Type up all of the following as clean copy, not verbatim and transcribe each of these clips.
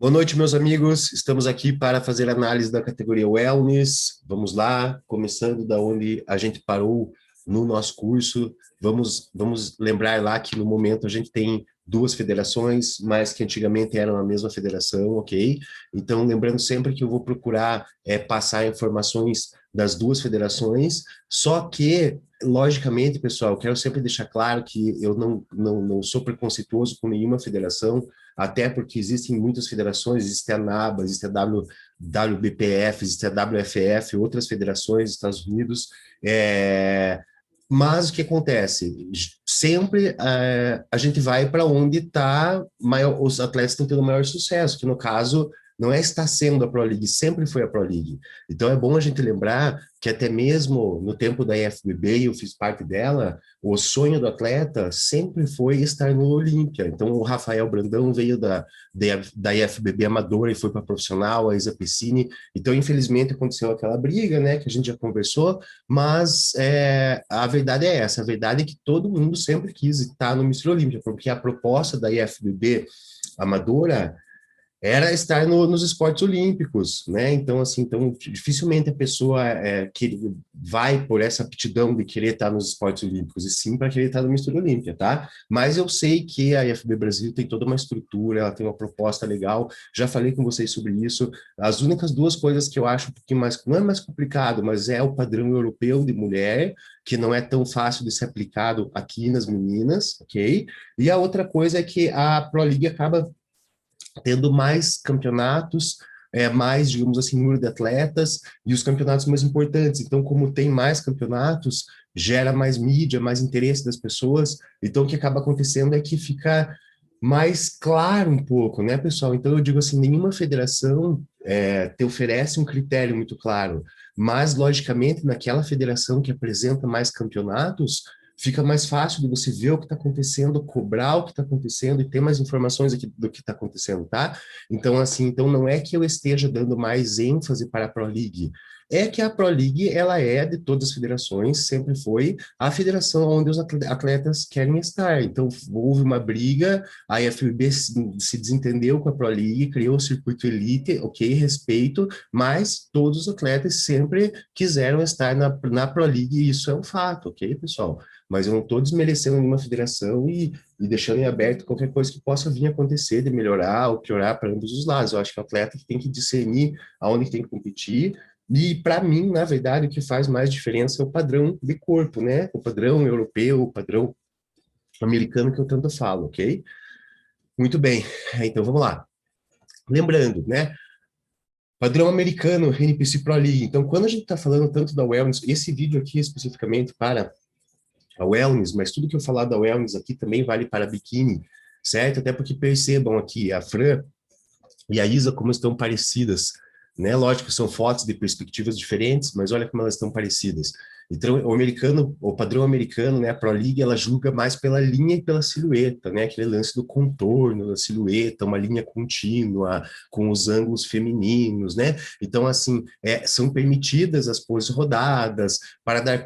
Boa noite, meus amigos. Estamos aqui para fazer análise da categoria Wellness. Vamos lá, começando da onde a gente parou no nosso curso. Vamos lembrar lá que no momento a gente tem duas federações, mas que antigamente eram a mesma federação, ok? Então, lembrando sempre que eu vou procurar passar informações das duas federações, só que, logicamente, pessoal, eu quero sempre deixar claro que eu não sou preconceituoso com nenhuma federação, até porque existem muitas federações, existe a NABA, existe a WBPF, existe a WFF, outras federações dos Estados Unidos, mas o que acontece? Sempre a gente vai para onde os atletas estão tendo maior sucesso, que no caso não é estar sendo a Pro League, sempre foi a Pro League. Então é bom a gente lembrar que até mesmo no tempo da IFBB, eu fiz parte dela, o sonho do atleta sempre foi estar no Olímpia. Então o Rafael Brandão veio da IFBB amadora e foi para profissional, a Isa Pessini. Então infelizmente aconteceu aquela briga, né, que a gente já conversou, mas a verdade é essa, a verdade é que todo mundo sempre quis estar no Mister Olímpia, porque a proposta da IFBB amadora era estar nos esportes olímpicos, né? Então, assim, dificilmente a pessoa que vai por essa aptidão de querer estar nos esportes olímpicos, e sim para querer estar no Mistura Olímpia, tá? Mas eu sei que a IFB Brasil tem toda uma estrutura, ela tem uma proposta legal, já falei com vocês sobre isso. As únicas duas coisas que eu acho um pouquinho mais, não é mais complicado, mas é o padrão europeu de mulher, que não é tão fácil de ser aplicado aqui nas meninas, ok? E a outra coisa é que a Pro League acaba tendo mais campeonatos, mais, digamos assim, número de atletas e os campeonatos mais importantes. Então, como tem mais campeonatos, gera mais mídia, mais interesse das pessoas. Então, o que acaba acontecendo é que fica mais claro um pouco, né, pessoal? Então, eu digo assim, nenhuma federação te oferece um critério muito claro, mas, logicamente, naquela federação que apresenta mais campeonatos, fica mais fácil de você ver o que está acontecendo, cobrar o que está acontecendo e ter mais informações aqui do que está acontecendo, tá? Então, assim, então não é que eu esteja dando mais ênfase para a Pro League, é que a Pro League, ela é, de todas as federações, sempre foi a federação onde os atletas querem estar. Então, houve uma briga, a IFBB se desentendeu com a Pro League, criou o circuito Elite, ok, respeito, mas todos os atletas sempre quiseram estar na Pro League, e isso é um fato, ok, pessoal? Mas eu não estou desmerecendo nenhuma federação e deixando em aberto qualquer coisa que possa vir a acontecer, de melhorar ou piorar para ambos os lados. Eu acho que o atleta tem que discernir aonde tem que competir, e para mim, na verdade, o que faz mais diferença é o padrão de corpo, né? O padrão europeu, o padrão americano que eu tanto falo, ok? Muito bem, então vamos lá. Lembrando, né? Padrão americano, NPC Pro League. Então, quando a gente está falando tanto da Wellness, esse vídeo aqui especificamente para a wellness, mas tudo que eu falar da wellness aqui também vale para biquíni, certo? Até porque percebam aqui, a Fran e a Isa como estão parecidas, né? Lógico, são fotos de perspectivas diferentes, mas olha como elas estão parecidas. Então, o americano, o padrão americano, né, a Pro League, ela julga mais pela linha e pela silhueta, né, aquele lance do contorno da silhueta, uma linha contínua, com os ângulos femininos, né? Então, assim, são permitidas as poses rodadas para dar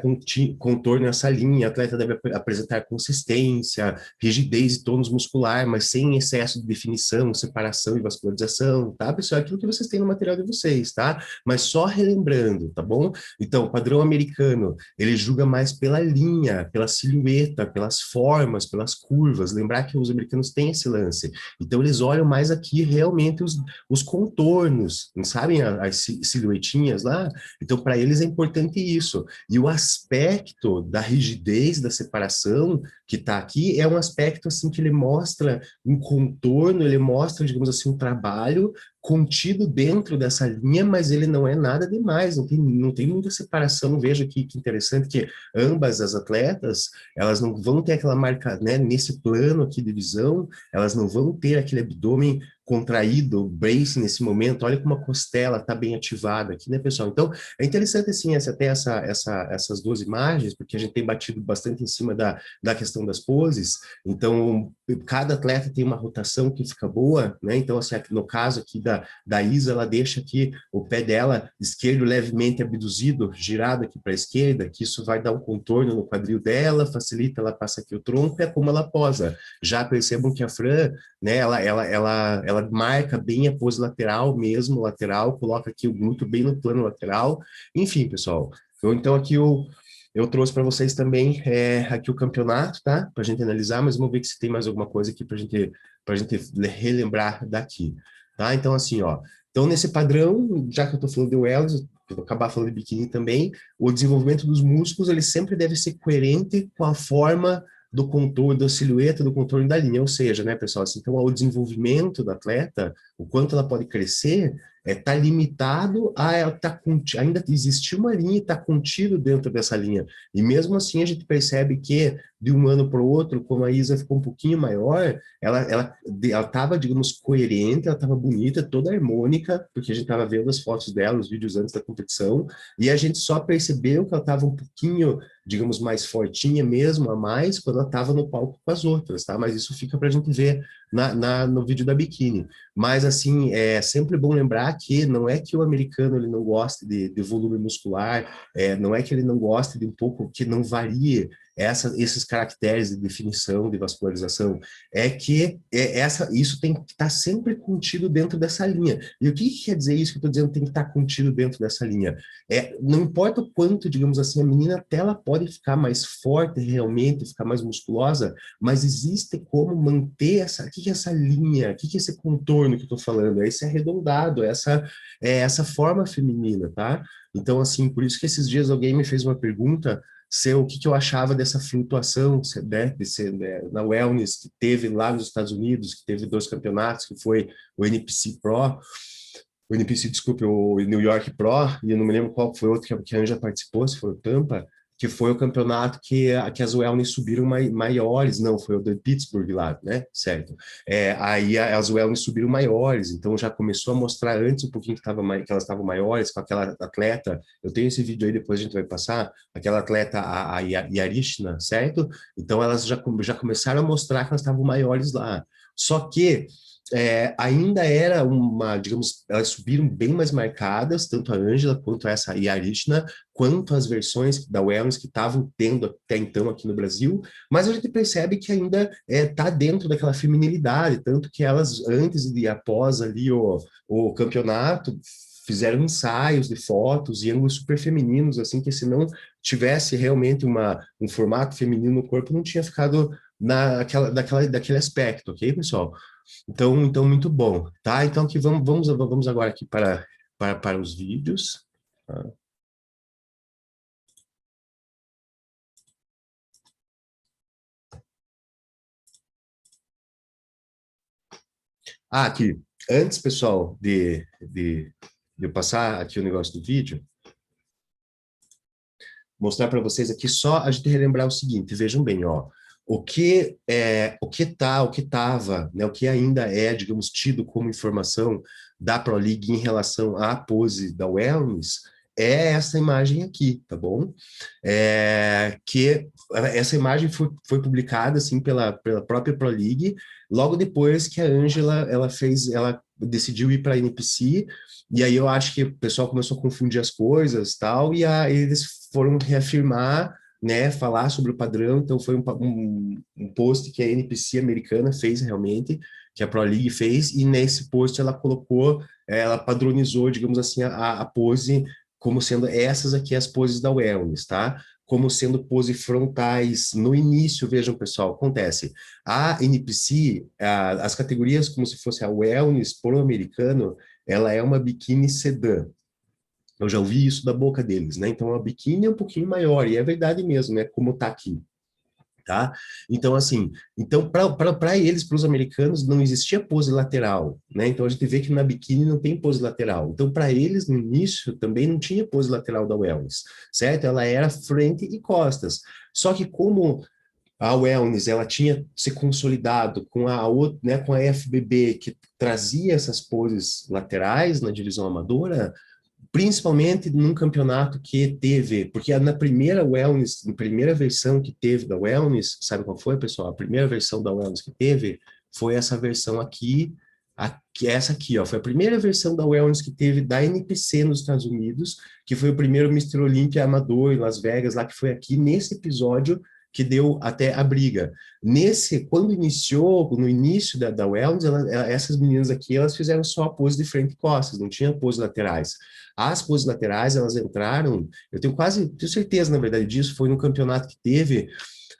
contorno a essa linha. O atleta deve apresentar consistência, rigidez e tônus muscular, mas sem excesso de definição, separação e vascularização, tá, pessoal? Aquilo que vocês têm no material de vocês, tá? Mas só relembrando, tá bom? Então, o padrão americano, ele julga mais pela linha, pela silhueta, pelas formas, pelas curvas. Lembrar que os americanos têm esse lance. Então, eles olham mais aqui realmente os contornos, não sabem as silhuetinhas lá? Então, para eles é importante isso. E o aspecto da rigidez, da separação, que está aqui, é um aspecto assim que ele mostra um contorno, ele mostra, digamos assim, um trabalho contido dentro dessa linha, mas ele não é nada demais, não tem muita separação. Veja aqui que interessante que ambas as atletas, elas não vão ter aquela marca, né, nesse plano aqui de visão, elas não vão ter aquele abdômen contraído, brace nesse momento. Olha como a costela está bem ativada aqui, né, pessoal? Então, é interessante, assim, essas duas imagens, porque a gente tem batido bastante em cima da questão das poses. Então, cada atleta tem uma rotação que fica boa, né? Então, assim, no caso aqui da Isa, ela deixa aqui o pé dela esquerdo levemente abduzido, girado aqui para a esquerda, que isso vai dar um contorno no quadril dela, facilita, ela passa aqui o tronco, é como ela posa. Já percebam que a Fran, né, ela ela marca bem a pose lateral mesmo, lateral, coloca aqui o glúteo bem no plano lateral. Enfim, pessoal, então aqui eu trouxe para vocês também aqui o campeonato, tá? Para a gente analisar, mas vamos ver se tem mais alguma coisa aqui para gente relembrar daqui, tá? Então, assim, ó. Então, nesse padrão, já que eu estou falando de wellness, eu vou acabar falando de biquíni também, o desenvolvimento dos músculos, ele sempre deve ser coerente com a forma do contorno, da silhueta, do contorno da linha, ou seja, né, pessoal, assim, então o desenvolvimento do atleta, o quanto ela pode crescer, está limitado a ela tá ainda existir uma linha e está contido dentro dessa linha. E mesmo assim a gente percebe que de um ano para o outro, como a Isa ficou um pouquinho maior, ela estava, digamos, coerente, ela estava bonita, toda harmônica, porque a gente estava vendo as fotos dela, os vídeos antes da competição, e a gente só percebeu que ela estava um pouquinho, digamos, mais fortinha mesmo, a mais, quando ela estava no palco com as outras, tá? Mas isso fica para a gente ver no vídeo da biquíni. Mas, assim, é sempre bom lembrar que não é que o americano ele não goste de volume muscular, não é que ele não goste de um pouco, que não varie esses caracteres de definição, de vascularização, é que isso tem que estar sempre contido dentro dessa linha. E o que quer dizer isso que eu estou dizendo tem que estar contido dentro dessa linha? Não importa o quanto, digamos assim, a menina até ela pode ficar mais forte realmente, ficar mais musculosa, mas existe como manter o que é essa linha, o que é esse contorno que eu estou falando? É esse arredondado, essa forma feminina, tá? Então, assim, por isso que esses dias alguém me fez uma pergunta o que eu achava dessa flutuação, né, na wellness que teve lá nos Estados Unidos, que teve 2 campeonatos, que foi o NPC Pro, o NPC, desculpe, o New York Pro, e eu não me lembro qual foi outro que a Anja participou, se foi o Tampa, que foi o campeonato que as wellness subiram maiores, não, foi o de Pittsburgh lá, né, certo? Aí as wellness subiram maiores, então já começou a mostrar antes um pouquinho que elas estavam maiores, com aquela atleta, eu tenho esse vídeo aí, depois a gente vai passar, aquela atleta, a Yarishna, certo? Então elas já começaram a mostrar que elas estavam maiores lá. Só que ainda era digamos, elas subiram bem mais marcadas, tanto a Ângela quanto essa Yarishna, quanto as versões da wellness que estavam tendo até então aqui no Brasil, mas a gente percebe que ainda está dentro daquela feminilidade, tanto que elas, antes e após ali o campeonato, fizeram ensaios de fotos e ângulos super femininos, assim, que se não tivesse realmente um formato feminino no corpo, não tinha ficado daquele aspecto, ok, pessoal? Então muito bom, tá? Então aqui vamos agora aqui para os vídeos. Tá? Aqui, antes, pessoal, de eu passar aqui o negócio do vídeo, mostrar para vocês aqui só a gente relembrar o seguinte, vejam bem, ó, o que estava, né, o que ainda é, digamos, tido como informação da Pro League em relação à pose da wellness, é essa imagem aqui, tá bom? Que essa imagem foi publicada, assim, pela própria Pro League, logo depois que a Ângela, ela decidiu ir para a NPC, e aí eu acho que o pessoal começou a confundir as coisas, tal, e eles foram reafirmar, né, falar sobre o padrão, então foi um post que a NPC americana fez realmente, que a Pro League fez, e nesse post ela padronizou, digamos assim, a pose como sendo essas aqui as poses da wellness, tá? Como sendo poses frontais. No início, vejam, pessoal, acontece. A NPC, as categorias como se fosse a wellness por americano, ela é uma biquíni sedã. Eu já ouvi isso da boca deles, né? Então, a biquíni é um pouquinho maior, e é verdade mesmo, né? Como tá aqui, tá? Então, assim, para eles, para os americanos, não existia pose lateral, né? Então, a gente vê que na biquíni não tem pose lateral. Então, para eles, no início, também não tinha pose lateral da wellness, certo? Ela era frente e costas. Só que como a wellness ela tinha se consolidado com né, com a FBB, que trazia essas poses laterais na divisão amadora, principalmente num campeonato que teve, porque na primeira wellness, na primeira versão que teve da wellness, sabe qual foi, pessoal? A primeira versão da wellness que teve foi essa versão aqui, essa aqui, ó, foi a primeira versão da wellness que teve da NPC nos Estados Unidos, que foi o primeiro Mr. Olympia amador em Las Vegas, lá que foi aqui nesse episódio que deu até a briga. Quando iniciou, no início da Wellness, essas meninas aqui, elas fizeram só a pose de frente e costas, não tinha pose laterais. As poses laterais, elas entraram, eu tenho certeza, na verdade, disso, foi no campeonato que teve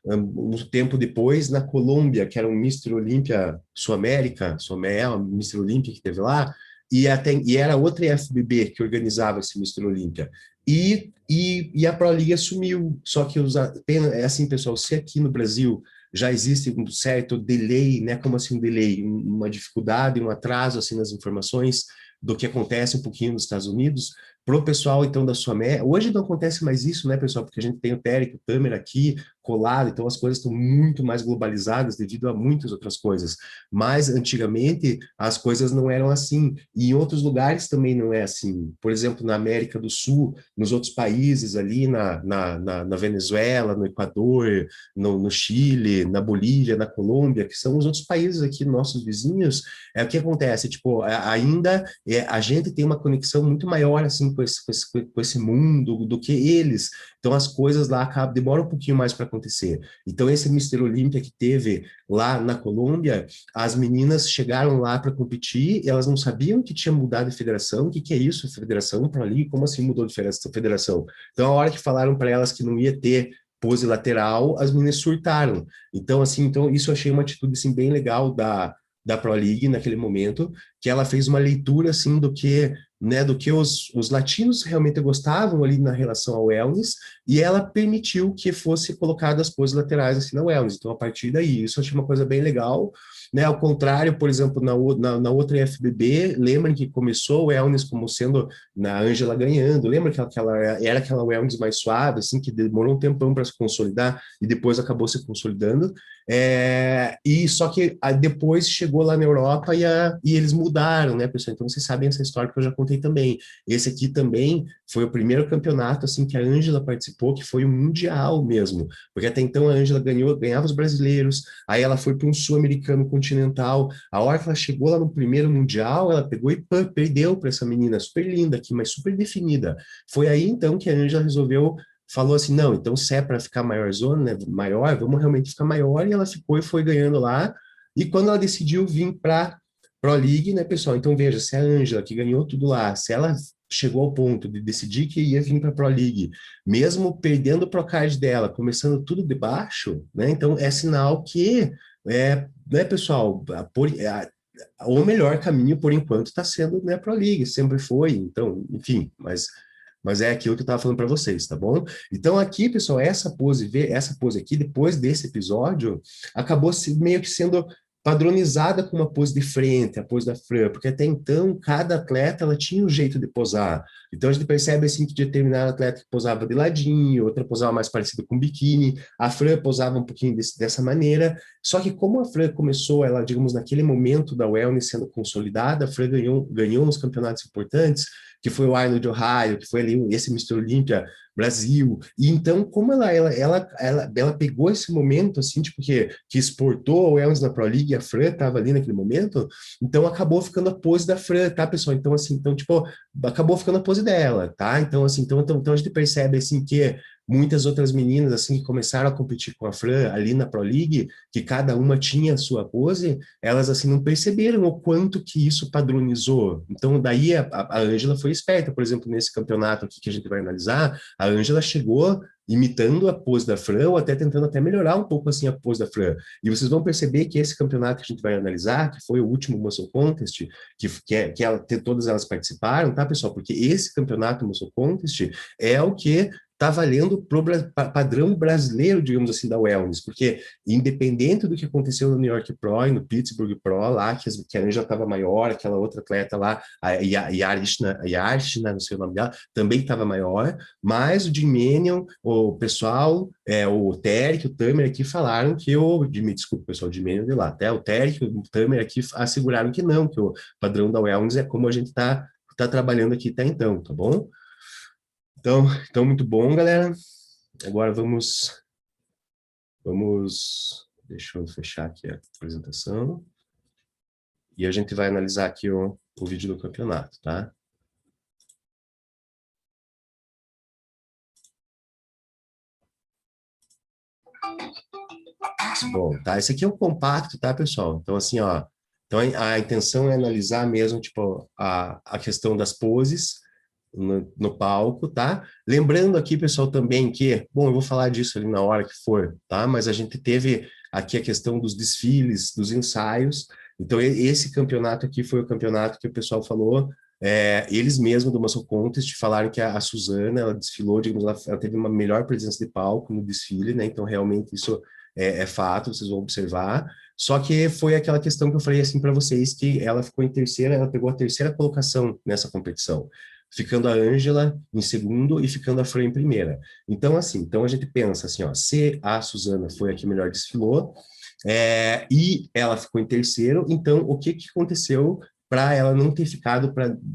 um tempo depois na Colômbia, que era um Mister Olímpia Sul-América, um Mister Olímpia que teve lá, e era outra IFBB que organizava esse Mister Olímpia. E a Pro League assumiu, só que é assim, pessoal, se aqui no Brasil já existe um certo delay, né? Como assim um delay? Uma dificuldade, um atraso assim nas informações do que acontece um pouquinho nos Estados Unidos, para o pessoal, então, da sua hoje não acontece mais isso, né, pessoal, porque a gente tem o Térico, o Tamer aqui, colado, então as coisas estão muito mais globalizadas devido a muitas outras coisas, mas antigamente as coisas não eram assim, e em outros lugares também não é assim, por exemplo, na América do Sul, nos outros países ali, na Venezuela, no Equador, no Chile, na Bolívia, na Colômbia, que são os outros países aqui, nossos vizinhos, o que acontece, tipo, ainda a gente tem uma conexão muito maior, assim, com esse mundo do que eles. Então, as coisas lá demoram um pouquinho mais para acontecer. Então, esse Mister Olímpia que teve lá na Colômbia, as meninas chegaram lá para competir, e elas não sabiam que tinha mudado de federação, o que é isso, federação para ali, como assim mudou de federação? Então, a hora que falaram para elas que não ia ter pose lateral, as meninas surtaram. Então, assim, então isso eu achei uma atitude, assim, bem legal da Pro League naquele momento, que ela fez uma leitura, assim, do que os latinos realmente gostavam ali na relação ao wellness, e ela permitiu que fosse colocadas as poses laterais assim na wellness. Então, a partir daí, isso eu achei uma coisa bem legal, né? Ao contrário, por exemplo, na outra FBB, lembrem que começou o wellness como sendo na Ângela ganhando, lembra que ela era aquela wellness mais suave, assim, que demorou um tempão para se consolidar e depois acabou se consolidando, e só que depois chegou lá na Europa e eles mudaram, né, pessoal? Então vocês sabem essa história que eu já contei também. Esse aqui também foi o primeiro campeonato assim que a Ângela participou, que foi um mundial mesmo, porque até então a Ângela ganhava os brasileiros, aí ela foi para um sul-americano continental. A hora que ela chegou lá no primeiro mundial, ela pegou e perdeu para essa menina super linda aqui, mas super definida. Foi aí então que a Ângela resolveu falou assim, não, então se é para ficar maior zona, né, maior, vamos realmente ficar maior, e ela ficou e foi ganhando lá, e quando ela decidiu vir para Pro League, né, pessoal, então veja, se a Ângela, que ganhou tudo lá, se ela chegou ao ponto de decidir que ia vir para Pro League, mesmo perdendo o Procard dela, começando tudo de baixo, né, então é sinal que, né, pessoal, o melhor caminho, por enquanto, está sendo, né, Pro League, sempre foi, então, enfim, mas é aquilo que eu estava falando para vocês, tá bom? Então aqui, pessoal, essa pose aqui, depois desse episódio, acabou meio que sendo padronizada com uma pose de frente, a pose da Fran, porque até então cada atleta ela tinha um jeito de posar. Então a gente percebe assim que determinada atleta que posava de ladinho, outra posava mais parecido com biquíni, a Fran posava um pouquinho dessa maneira. Só que como a Fran começou, ela, digamos, naquele momento da wellness sendo consolidada, a Fran ganhou uns campeonatos importantes, que foi o Arnold de Ohio, que foi ali esse Mr. Olímpia Brasil. E então, como ela pegou esse momento, assim, tipo, que exportou o wellness na Pro League, e a Fran estava ali naquele momento, então acabou ficando a pose da Fran, tá, pessoal? Então, assim, então, tipo, acabou ficando a pose dela, tá? Então, assim, então a gente percebe, assim, que muitas outras meninas, assim, que começaram a competir com a Fran ali na Pro League, que cada uma tinha a sua pose, elas, assim, não perceberam o quanto que isso padronizou. Então, daí a Ângela foi esperta, por exemplo, nesse campeonato aqui que a gente vai analisar, a Ângela chegou imitando a pose da Fran, ou até tentando até melhorar um pouco, assim, a pose da Fran. E vocês vão perceber que esse campeonato que a gente vai analisar, que foi o último Muscle Contest, todas elas participaram, tá, pessoal? Porque esse campeonato Muscle Contest é o que está valendo para o padrão brasileiro, digamos assim, da wellness, porque independente do que aconteceu no New York Pro e no Pittsburgh Pro, lá, que a Anja estava maior, aquela outra atleta lá, a Yarishna, não sei o nome dela, também estava maior, mas o Jim Manion, o pessoal, o Terek, o Tamer aqui falaram que me desculpa, pessoal, o Jim Manion de lá, até o Terek, o Tamer aqui asseguraram que não, que o padrão da wellness é como a gente tá trabalhando aqui até então, tá bom? Então muito bom, galera. Agora deixa eu fechar aqui a apresentação. E a gente vai analisar aqui o vídeo do campeonato, tá? Bom, tá? Esse aqui é o compacto, tá, pessoal? Então, assim, ó. Então, a intenção é analisar mesmo, tipo, a questão das poses no palco, tá? Lembrando aqui, pessoal, também que, bom, eu vou falar disso ali na hora que for, tá? Mas a gente teve aqui a questão dos desfiles, dos ensaios. Então, esse campeonato aqui foi o campeonato que o pessoal falou. Eles mesmos do Muscle Contest falaram que a Suzana, ela desfilou, digamos, ela teve uma melhor presença de palco no desfile, né? Então, realmente, isso é fato, vocês vão observar. Só que foi aquela questão que eu falei assim para vocês, que ela ficou em terceira, ela pegou a terceira colocação nessa competição, ficando a Ângela em segundo e ficando a Fran em primeira. Então, assim, então a gente pensa assim, ó, se a Suzana foi a que melhor desfilou, e ela ficou em terceiro, então o que que aconteceu para ela não ter ficado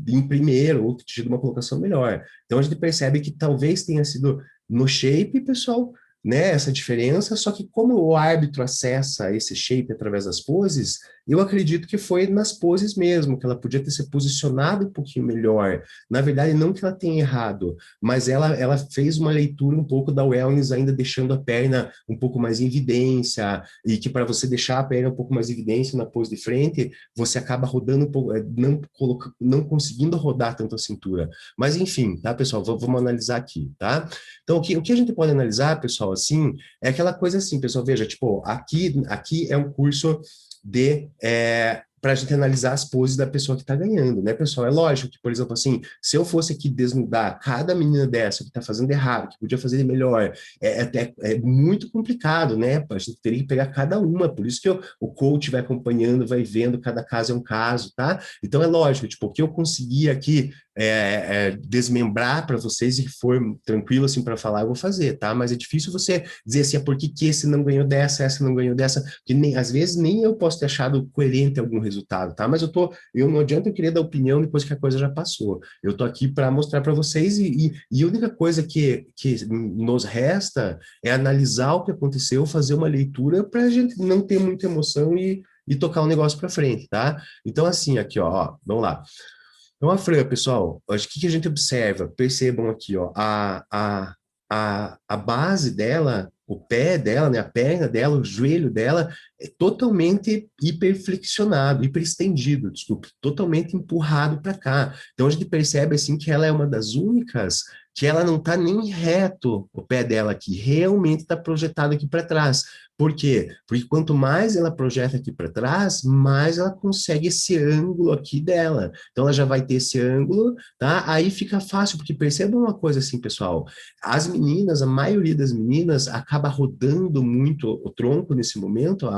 em primeiro ou ter tido uma colocação melhor? Então a gente percebe que talvez tenha sido no shape, pessoal, né, essa diferença, só que como o árbitro acessa esse shape através das poses, eu acredito que foi nas poses mesmo, que ela podia ter se posicionado um pouquinho melhor. Na verdade, não que ela tenha errado, mas ela fez uma leitura um pouco da wellness, ainda deixando a perna um pouco mais em evidência, e que para você deixar a perna um pouco mais em evidência na pose de frente, você acaba rodando um pouco, não conseguindo rodar tanto a cintura. Mas enfim, tá, pessoal? Vamos analisar aqui, tá? Então, o que a gente pode analisar, pessoal, assim, é aquela coisa assim, pessoal, veja, tipo, aqui é um curso para a gente analisar as poses da pessoa que está ganhando, né, pessoal? É lógico que, por exemplo, assim, se eu fosse aqui desnudar cada menina dessa que está fazendo errado, que podia fazer melhor, é muito complicado, né? A gente teria que pegar cada uma, por isso que o coach vai acompanhando, vai vendo, cada caso é um caso, tá? Então é lógico, tipo, o que eu consegui aqui desmembrar para vocês e for tranquilo assim para falar, eu vou fazer, tá? Mas é difícil você dizer assim, por que esse não ganhou dessa, essa não ganhou dessa, porque às vezes nem eu posso ter achado coerente algum resultado, tá? Mas eu não adianta eu querer dar opinião depois que a coisa já passou. Eu tô aqui para mostrar para vocês e a única coisa que nos resta é analisar o que aconteceu, fazer uma leitura para a gente não ter muita emoção e tocar o negócio para frente, tá? Então, assim, aqui, ó, vamos lá. Então, a Fran, pessoal, acho que a gente observa, percebam aqui, ó, a base dela, o pé dela, né, a perna dela, o joelho dela é totalmente hiperflexionado, hiperestendido, desculpe, totalmente empurrado para cá. Então, a gente percebe, assim, que ela é uma das únicas que ela não está nem reto, o pé dela aqui, realmente está projetado aqui para trás. Por quê? Porque quanto mais ela projeta aqui para trás, mais ela consegue esse ângulo aqui dela. Então, ela já vai ter esse ângulo, tá? Aí fica fácil, porque percebam uma coisa assim, pessoal. As meninas, a maioria das meninas, acaba rodando muito o tronco nesse momento,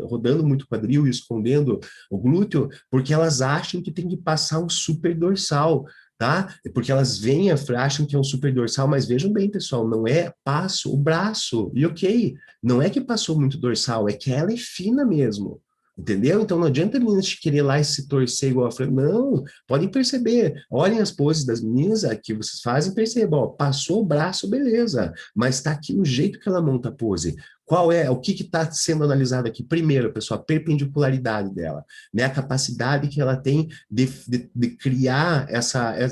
rodando muito o quadril e escondendo o glúteo, porque elas acham que tem que passar um super dorsal, tá? Porque elas vêm, acham que é um super dorsal, mas vejam bem, pessoal, não é passo o braço, e ok, não é que passou muito dorsal, é que ela é fina mesmo. Entendeu? Então não adianta a menina te querer lá e se torcer igual a Fran. Não, podem perceber. Olhem as poses das meninas que vocês fazem, percebam. Ó, passou o braço, beleza. Mas está aqui o jeito que ela monta a pose. O que está sendo analisado aqui? Primeiro, pessoal, a perpendicularidade dela, né? A capacidade que ela tem de criar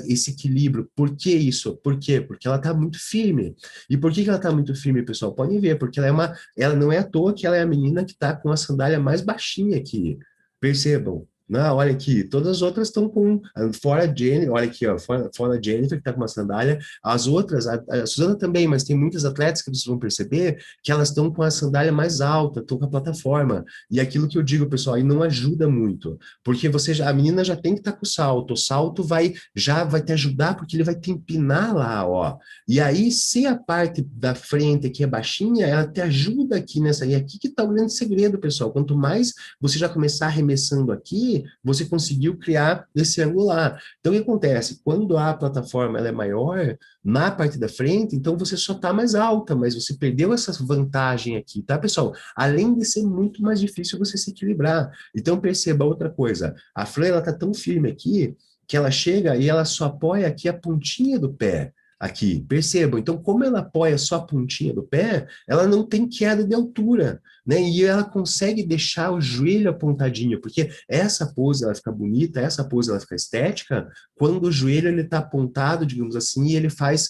esse equilíbrio. Por que isso? Por quê? Porque ela está muito firme. E por que ela está muito firme, pessoal? Podem ver, porque ela não é à toa que ela é a menina que está com a sandália mais baixinha aqui. Percebam. Não, olha aqui, todas as outras estão com, fora a Jennifer, olha aqui, ó, fora a Jennifer, que está com uma sandália, as outras, a Suzana também, mas tem muitas atletas que vocês vão perceber que elas estão com a sandália mais alta, estão com a plataforma, e aquilo que eu digo, pessoal, aí não ajuda muito, porque a menina já tem que estar com o salto já vai te ajudar, porque ele vai te empinar lá, ó, e aí, se a parte da frente aqui é baixinha, ela te ajuda aqui nessa, e aqui que está o grande segredo, pessoal, quanto mais você já começar arremessando aqui, você conseguiu criar esse angular. Então, o que acontece? Quando a plataforma ela é maior, na parte da frente, então você só está mais alta, mas você perdeu essa vantagem aqui, tá, pessoal? Além de ser muito mais difícil você se equilibrar. Então, perceba outra coisa. A Fran, ela está tão firme aqui, que ela chega e ela só apoia aqui a pontinha do pé. aqui, percebam. Então, como ela apoia só a pontinha do pé, ela não tem queda de altura, né? E ela consegue deixar o joelho apontadinho, porque essa pose ela fica bonita, essa pose ela fica estética, quando o joelho ele está apontado, digamos assim, e ele faz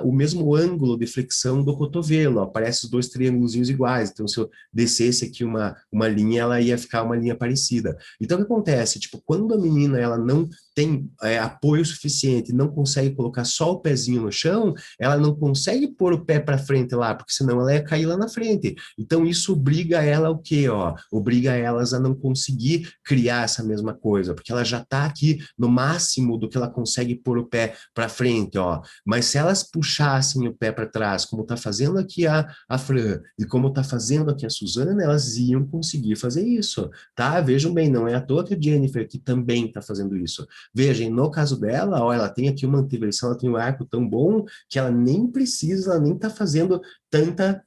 o mesmo ângulo de flexão do cotovelo, ó, parece os dois triângulos iguais. Então, se eu descesse aqui uma linha, ela ia ficar uma linha parecida. Então, o que acontece? Tipo, quando a menina ela não tem apoio suficiente, não consegue colocar só o pezinho no chão, ela não consegue pôr o pé para frente lá, porque senão ela ia cair lá na frente. Então isso obriga ela o quê, ó? Obriga elas a não conseguir criar essa mesma coisa, porque ela já está aqui no máximo do que ela consegue pôr o pé para frente, ó. Mas se elas puxassem o pé para trás, como está fazendo aqui a Fran e como está fazendo aqui a Suzana, elas iam conseguir fazer isso, tá? Vejam bem, não é à toa que a Jennifer que também está fazendo isso. Vejam, no caso dela, ó, ela tem aqui uma anteversão, ela tem um arco tão bom que ela nem precisa, ela nem está fazendo tanta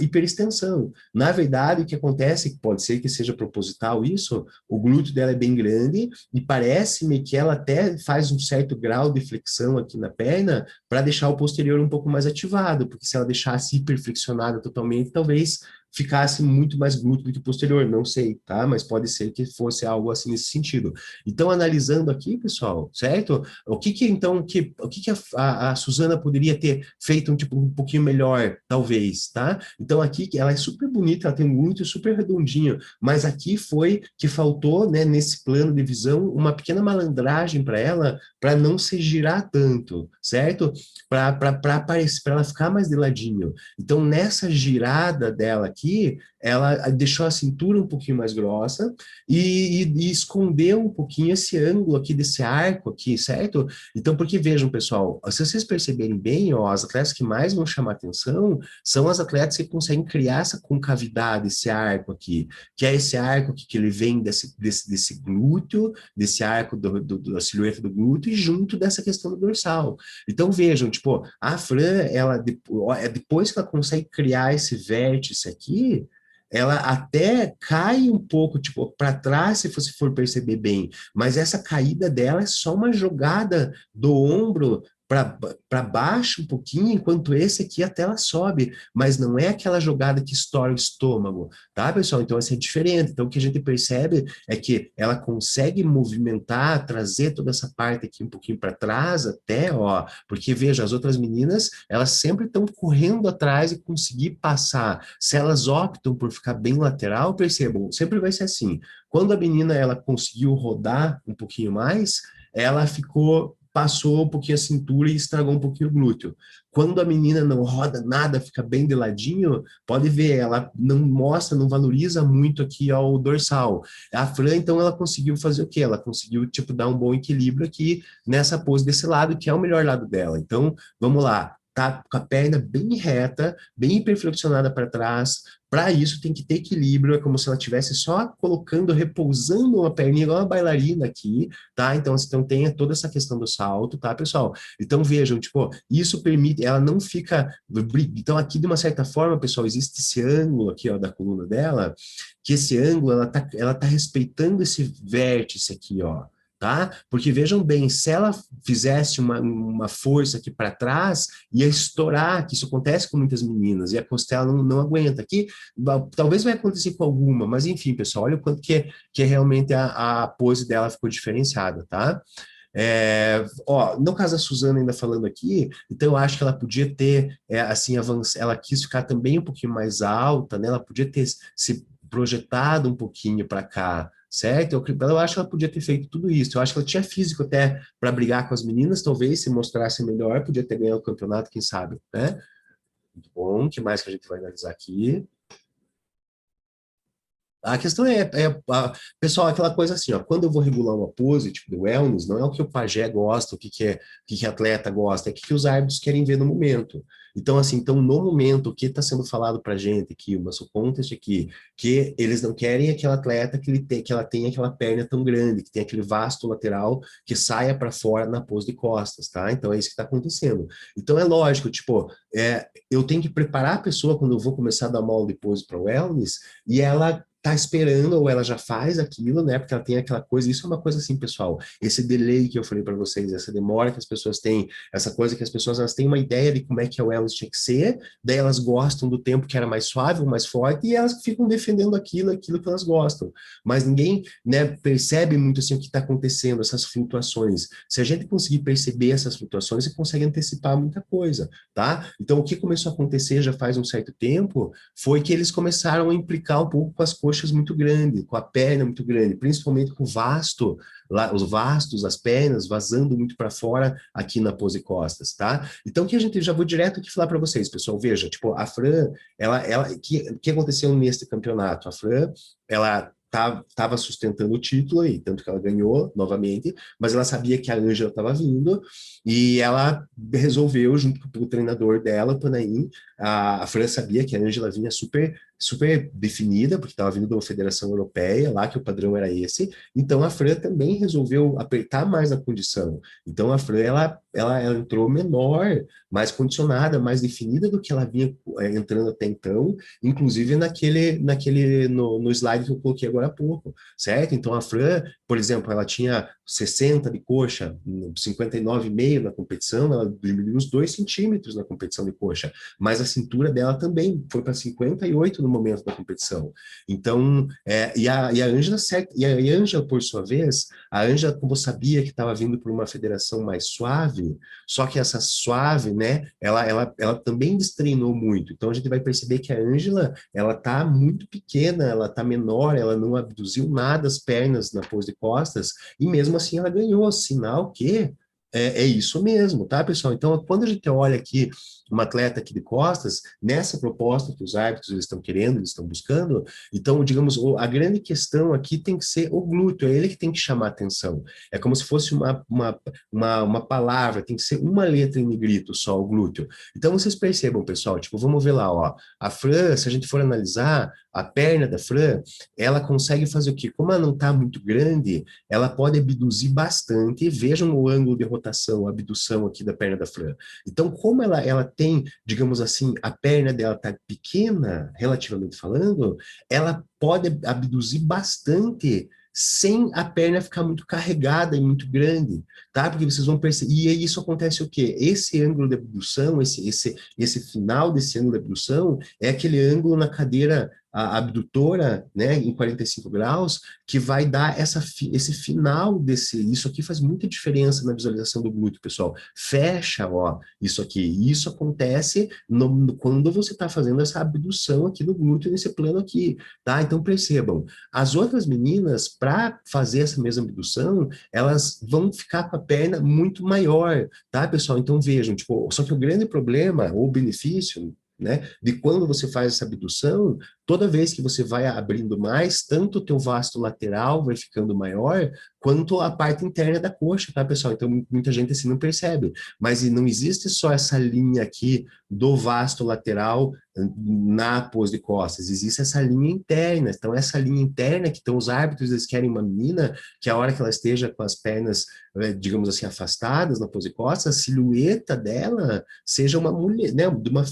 hiperextensão. Na verdade, o que acontece, que pode ser que seja proposital isso, o glúteo dela é bem grande e parece-me que ela até faz um certo grau de flexão aqui na perna para deixar o posterior um pouco mais ativado, porque se ela deixasse hiperflexionada totalmente, talvez ficasse muito mais glúteo do que posterior, não sei, tá? Mas pode ser que fosse algo assim nesse sentido. Então, analisando aqui, pessoal, certo? O que que então, o que que a Suzana poderia ter feito um pouquinho melhor, talvez, tá? Então, aqui, ela é super bonita, ela tem um glúteo super redondinho, mas aqui foi que faltou, né, nesse plano de visão, uma pequena malandragem para ela, para não se girar tanto, certo? Para ela ficar mais de ladinho. Então, nessa girada dela aqui, ela deixou a cintura um pouquinho mais grossa e escondeu um pouquinho esse ângulo aqui desse arco aqui, certo? Então, porque vejam, pessoal, se vocês perceberem bem, ó, as atletas que mais vão chamar atenção são as atletas que conseguem criar essa concavidade, esse arco aqui, que é esse arco aqui que ele vem desse glúteo, desse arco da silhueta do glúteo e junto dessa questão do dorsal. Então, vejam, tipo, a Fran, ela, depois que ela consegue criar esse vértice aqui, ela até cai um pouco, tipo, para trás, se você for perceber bem, mas essa caída dela é só uma jogada do ombro para baixo um pouquinho, enquanto esse aqui a tela sobe, mas não é aquela jogada que estoura o estômago, tá, pessoal? Então, assim, é diferente. Então, o que a gente percebe é que ela consegue movimentar, trazer toda essa parte aqui um pouquinho para trás até, ó, porque, veja, as outras meninas, elas sempre estão correndo atrás e conseguir passar. Se elas optam por ficar bem lateral, percebam, sempre vai ser assim. Quando a menina, ela conseguiu rodar um pouquinho mais, ela passou um pouquinho a cintura e estragou um pouquinho o glúteo. Quando a menina não roda nada, fica bem de ladinho, pode ver, ela não mostra, não valoriza muito aqui ao dorsal. A Fran, então, ela conseguiu fazer o quê? Ela conseguiu, tipo, dar um bom equilíbrio aqui nessa pose desse lado, que é o melhor lado dela. Então, vamos lá. Tá com a perna bem reta, bem hiperflexionada para trás. Para isso tem que ter equilíbrio, é como se ela estivesse só colocando, repousando uma perninha igual uma bailarina aqui, tá? Então tem toda essa questão do salto, tá, pessoal? Então vejam, tipo, isso permite, ela não fica. Então aqui de uma certa forma, pessoal, existe esse ângulo aqui, ó, da coluna dela, que esse ângulo ela tá respeitando esse vértice aqui, ó. Tá? Porque vejam bem, se ela fizesse uma força aqui para trás, ia estourar, que isso acontece com muitas meninas, e a costela não aguenta. Aqui, talvez vai acontecer com alguma, mas enfim, pessoal, olha o quanto que realmente a pose dela ficou diferenciada, tá? Ó, no caso da Suzana ainda falando aqui, então eu acho que ela podia ter, assim, ela quis ficar também um pouquinho mais alta, né? Ela podia ter se projetado um pouquinho para cá, certo? Eu acho que ela podia ter feito tudo isso. Eu acho que ela tinha físico até para brigar com as meninas, talvez, se mostrasse melhor, podia ter ganhado o campeonato, quem sabe, né? Muito bom, o que mais que a gente vai analisar aqui? A questão pessoal, aquela coisa assim, ó, quando eu vou regular uma pose, tipo do wellness, não é o que o pajé gosta, o que atleta gosta, é o que os árbitros querem ver no momento. Então, assim, então, no momento, o que está sendo falado para gente aqui, o muscle contest aqui, que eles não querem aquele atleta que ela tenha aquela perna tão grande, que tenha aquele vasto lateral que saia para fora na pose de costas, tá? Então, é isso que está acontecendo. Então, é lógico, tipo, eu tenho que preparar a pessoa quando eu vou começar a dar molde de pose para wellness, e ela tá esperando, ou ela já faz aquilo, né? Porque ela tem aquela coisa, isso é uma coisa assim, pessoal, esse delay que eu falei para vocês, essa demora que as pessoas têm, essa coisa que as pessoas, elas têm uma ideia de como é que a wellness tinha que ser, daí elas gostam do tempo que era mais suave, ou mais forte, e elas ficam defendendo aquilo que elas gostam. Mas ninguém, né, percebe muito assim o que está acontecendo, essas flutuações. Se a gente conseguir perceber essas flutuações, você consegue antecipar muita coisa, tá? Então, o que começou a acontecer já faz um certo tempo foi que eles começaram a implicar um pouco com as coxas muito grandes, com a perna muito grande, principalmente com o vasto, lá, os vastos, as pernas vazando muito para fora aqui na pose costas, tá? Então, que a gente já vou direto aqui falar para vocês, pessoal, veja, tipo, a Fran, que aconteceu neste campeonato? A Fran, ela estava sustentando o título aí, tanto que ela ganhou novamente, mas ela sabia que a Ângela estava vindo e ela resolveu, junto com o treinador dela, o Panaim, a Fran sabia que a Ângela vinha super definida, porque estava vindo de uma federação europeia, lá que o padrão era esse, então a Fran também resolveu apertar mais a condição. Então a Fran, ela entrou menor, mais condicionada, mais definida do que ela vinha entrando até então, inclusive no slide que eu coloquei agora há pouco, certo? Então a Fran, por exemplo, ela tinha 60 de coxa, 59,5 na competição, ela diminuiu uns 2 centímetros na competição de coxa, mas a cintura dela também foi para 58 no momento da competição. Então, e a Ângela, por sua vez, a Ângela, como sabia que estava vindo por uma federação mais suave, só que essa suave, né, ela também destreinou muito. Então, a gente vai perceber que a Ângela, ela tá muito pequena, ela tá menor, ela não abduziu nada as pernas na pose de costas, e mesmo assim ela ganhou, sinal que é isso mesmo, tá, pessoal? Então, quando a gente olha aqui uma atleta aqui de costas, nessa proposta que os árbitros eles estão querendo, eles estão buscando, então, digamos, a grande questão aqui tem que ser o glúteo, é ele que tem que chamar a atenção. É como se fosse uma palavra, tem que ser uma letra em negrito só, o glúteo. Então, vocês percebam, pessoal, tipo, vamos ver lá, ó, a Fran, se a gente for analisar, a perna da Fran, ela consegue fazer o quê? Como ela não está muito grande, ela pode abduzir bastante, vejam o ângulo de rotação, a abdução aqui da perna da Fran. Então, como ela tem, digamos assim, a perna dela tá pequena, relativamente falando, ela pode abduzir bastante sem a perna ficar muito carregada e muito grande, tá? Porque vocês vão perceber, e aí isso acontece o quê? Esse ângulo de abdução, esse final desse ângulo de abdução é aquele ângulo na cadeira a abdutora, né, em 45 graus, que vai dar esse final isso aqui faz muita diferença na visualização do glúteo, pessoal. Fecha, ó, isso aqui. Isso acontece quando você está fazendo essa abdução aqui no glúteo, nesse plano aqui, tá? Então percebam, as outras meninas, para fazer essa mesma abdução, elas vão ficar com a perna muito maior, tá, pessoal? Então vejam, tipo, só que o grande problema, ou benefício, né, de quando você faz essa abdução, toda vez que você vai abrindo mais, tanto o teu vasto lateral vai ficando maior, quanto a parte interna da coxa, tá, pessoal? Então, muita gente assim não percebe. Mas não existe só essa linha aqui do vasto lateral na pose de costas, existe essa linha interna. Então, essa linha interna que então, os árbitros, eles querem uma menina que a hora que ela esteja com as pernas, digamos assim, afastadas na pose de costas, a silhueta dela seja uma mulher, né, de uma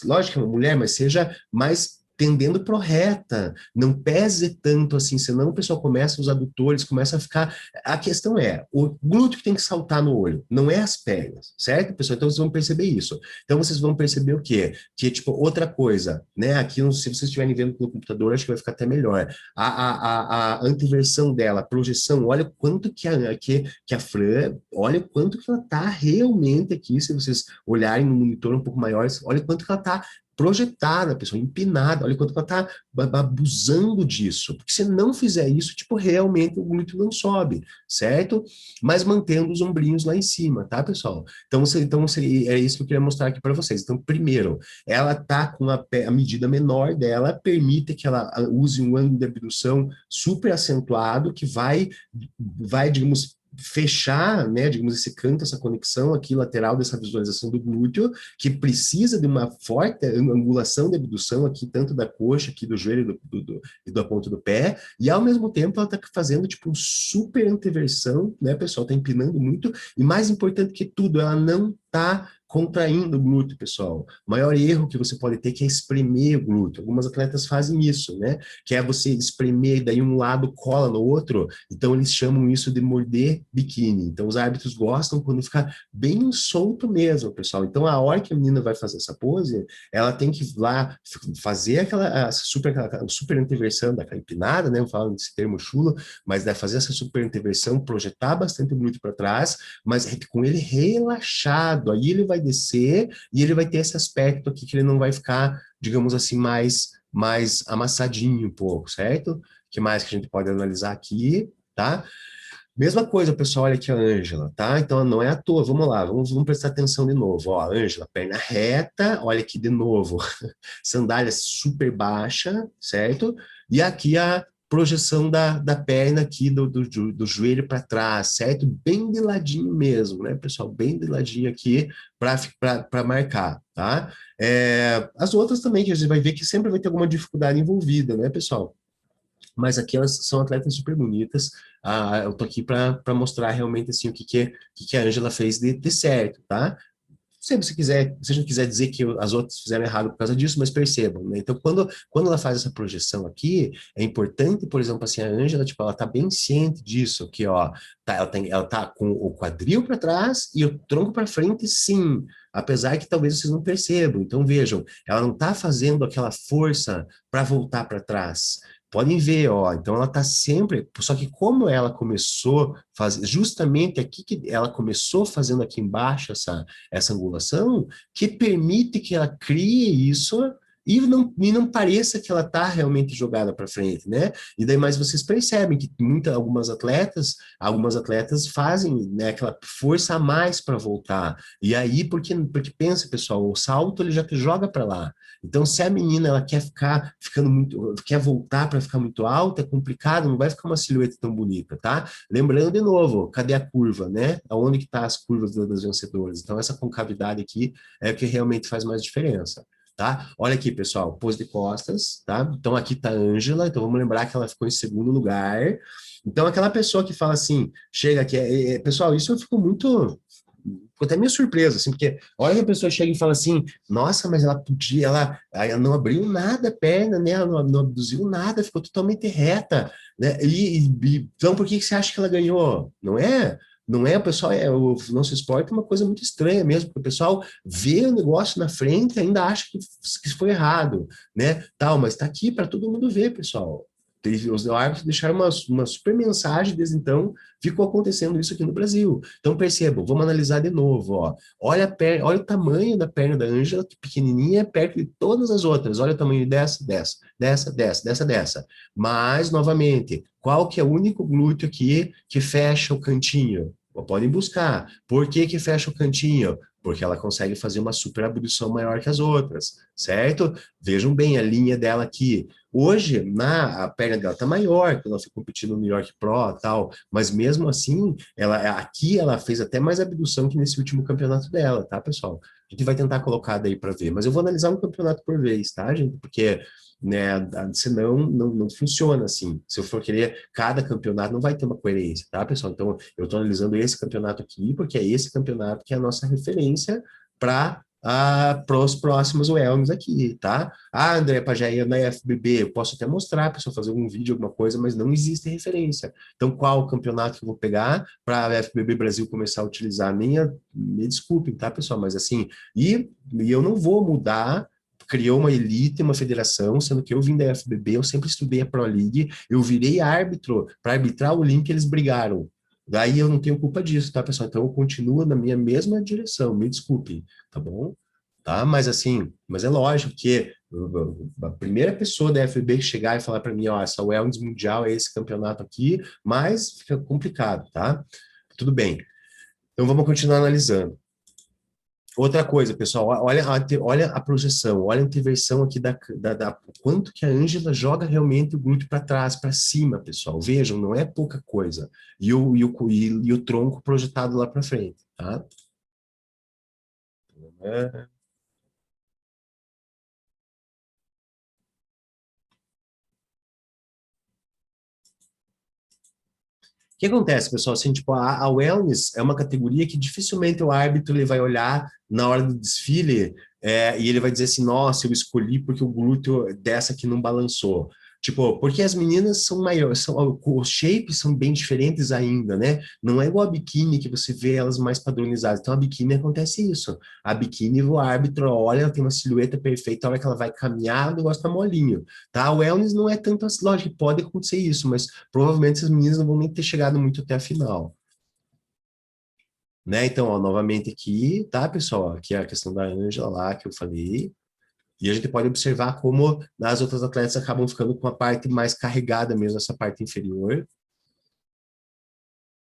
lógico que é uma mulher, mas seja mais tendendo pro reta, não pese tanto assim, senão o pessoal começa, os adutores começam a ficar, a questão é, o glúteo que tem que saltar no olho, não é as pernas, certo, pessoal? Então vocês vão perceber isso. Então vocês vão perceber o quê? Que, tipo, outra coisa, né, aqui, se vocês estiverem vendo pelo computador, acho que vai ficar até melhor. A anteversão dela, a projeção, olha quanto que a Fran, olha quanto que ela tá realmente aqui, se vocês olharem no monitor um pouco maior, olha quanto que ela tá projetada, pessoa empinada, olha quanto ela está abusando disso, porque se não fizer isso, tipo, realmente o glúteo não sobe, certo? Mas mantendo os ombrinhos lá em cima, tá, pessoal? Então é isso que eu queria mostrar aqui para vocês. Então, primeiro, ela tá com a medida menor dela, permite que ela use um ângulo de abdução super acentuado, que digamos, fechar, né, digamos, esse canto, essa conexão aqui lateral dessa visualização do glúteo, que precisa de uma forte angulação de abdução aqui, tanto da coxa, aqui do joelho e da ponta do pé, e ao mesmo tempo ela está fazendo, tipo, um super anteversão, né, pessoal, está empinando muito, e mais importante que tudo, ela não está contraindo o glúteo, pessoal. O maior erro que você pode ter que é espremer o glúteo. Algumas atletas fazem isso, né? Que é você espremer, daí um lado cola no outro. Então, eles chamam isso de morder biquíni. Então, os árbitros gostam quando fica bem solto mesmo, pessoal. Então, a hora que a menina vai fazer essa pose, ela tem que ir lá fazer aquela super interversão daquela empinada, né? Eu falo desse termo chulo, mas deve fazer essa super interversão, projetar bastante o glúteo para trás, mas com ele relaxado. Aí ele vai descer e ele vai ter esse aspecto aqui que ele não vai ficar, digamos assim, mais amassadinho um pouco, certo? O que mais que a gente pode analisar aqui, tá? Mesma coisa, pessoal, olha aqui a Ângela, tá? Então não é à toa, vamos lá, vamos prestar atenção de novo. Ó, Ângela, perna reta, olha aqui de novo, sandália super baixa, certo? E aqui a projeção da perna aqui do joelho para trás, certo? Bem de ladinho mesmo, né, pessoal? Bem de ladinho aqui para marcar, tá? As outras também, que a gente vai ver que sempre vai ter alguma dificuldade envolvida, né, pessoal? Mas aqui elas são atletas super bonitas. Eu tô aqui para mostrar realmente assim o que a Ângela fez de certo, tá? Se você quiser, se a gente quiser dizer que as outras fizeram errado por causa disso, mas percebam, né? Então, quando ela faz essa projeção aqui, é importante, por exemplo, assim, a Ângela, tipo, ela tá bem ciente disso, que, ó, ela tá com o quadril para trás e o tronco para frente, sim, apesar que talvez vocês não percebam. Então, vejam, ela não tá fazendo aquela força para voltar para trás. Podem ver, ó, então ela tá sempre, só que como ela começou justamente aqui que ela começou fazendo aqui embaixo essa angulação, que permite que ela crie isso e não pareça que ela está realmente jogada para frente, né? E daí mais vocês percebem que algumas atletas fazem, né, aquela força a mais para voltar. E aí, porque pensa, pessoal, o salto ele já te joga para lá. Então, se a menina ela quer quer voltar para ficar muito alta, é complicado, não vai ficar uma silhueta tão bonita, tá? Lembrando de novo, cadê a curva, né? Aonde que tá as curvas das vencedoras? Então, essa concavidade aqui é o que realmente faz mais diferença, tá? Olha aqui, pessoal, pose de costas, tá? Então, aqui tá a Ângela, então vamos lembrar que ela ficou em segundo lugar. Então, aquela pessoa que fala assim, chega aqui, pessoal, isso eu fico até meio surpreso, assim, porque olha que a pessoa chega e fala assim, nossa, mas ela não abriu nada a perna, né? Ela não abduziu nada, ficou totalmente reta, né? Então, por que você acha que ela ganhou? Não é? Não é, o pessoal, o nosso esporte é uma coisa muito estranha mesmo, porque o pessoal vê o negócio na frente e ainda acha que foi errado, né? Tal, mas está aqui para todo mundo ver, pessoal. Os árbitros deixaram uma super mensagem desde então, ficou acontecendo isso aqui no Brasil. Então percebam, vamos analisar de novo, ó. Olha o tamanho da perna da Ângela, que pequenininha, perto de todas as outras. Olha o tamanho dessa. Mas, novamente, qual que é o único glúteo aqui que fecha o cantinho? Podem buscar. Por que que fecha o cantinho? Porque ela consegue fazer uma superabdução maior que as outras, certo? Vejam bem a linha dela aqui. Hoje, a perna dela está maior, que ela foi competindo no New York Pro e tal, mas mesmo assim, aqui ela fez até mais abdução que nesse último campeonato dela, tá, pessoal? A gente vai tentar colocar daí para ver, mas eu vou analisar um campeonato por vez, tá, gente? Porque, né, senão não funciona assim. Se eu for querer cada campeonato, não vai ter uma coerência, tá, pessoal? Então, eu estou analisando esse campeonato aqui, porque é esse campeonato que é a nossa referência para os próximos Wellness aqui, tá? André, para já ir na FBB, eu posso até mostrar, pessoal, fazer algum vídeo, alguma coisa, mas não existe referência. Então, qual campeonato que eu vou pegar para a FBB Brasil começar a utilizar? Me desculpem, tá, pessoal? Mas assim, e eu não vou mudar. Criou uma elite, uma federação, sendo que eu vim da FBB, eu sempre estudei a Pro League, eu virei árbitro para arbitrar o link que eles brigaram. Daí eu não tenho culpa disso, tá, pessoal? Então eu continuo na minha mesma direção, me desculpe, tá bom? Tá? Mas assim, mas é lógico que a primeira pessoa da FBB que chegar e falar para mim, ó, essa Wellness Mundial é esse campeonato aqui, mas fica complicado, tá? Tudo bem. Então vamos continuar analisando. Outra coisa, pessoal, olha a projeção, olha a interversão aqui quanto que a Ângela joga realmente o glúteo para trás, para cima, pessoal. Vejam, não é pouca coisa. E o tronco projetado lá para frente, tá? É. O que acontece, pessoal? Assim, tipo, a wellness é uma categoria que dificilmente o árbitro ele vai olhar na hora do desfile e ele vai dizer assim, nossa, eu escolhi porque o glúteo dessa aqui não balançou. Tipo, porque as meninas são maiores, os shapes são bem diferentes ainda, né? Não é igual a biquíni que você vê elas mais padronizadas. Então, a biquíni acontece isso. A biquíni, o árbitro olha, ela tem uma silhueta perfeita, a hora que ela vai caminhar, o negócio tá molinho, tá? O wellness não é tanto assim, lógico, pode acontecer isso, mas provavelmente essas meninas não vão nem ter chegado muito até a final. Né? Então, ó, novamente aqui, tá, pessoal? Aqui é a questão da Ângela lá que eu falei. E a gente pode observar como as outras atletas acabam ficando com a parte mais carregada mesmo, essa parte inferior.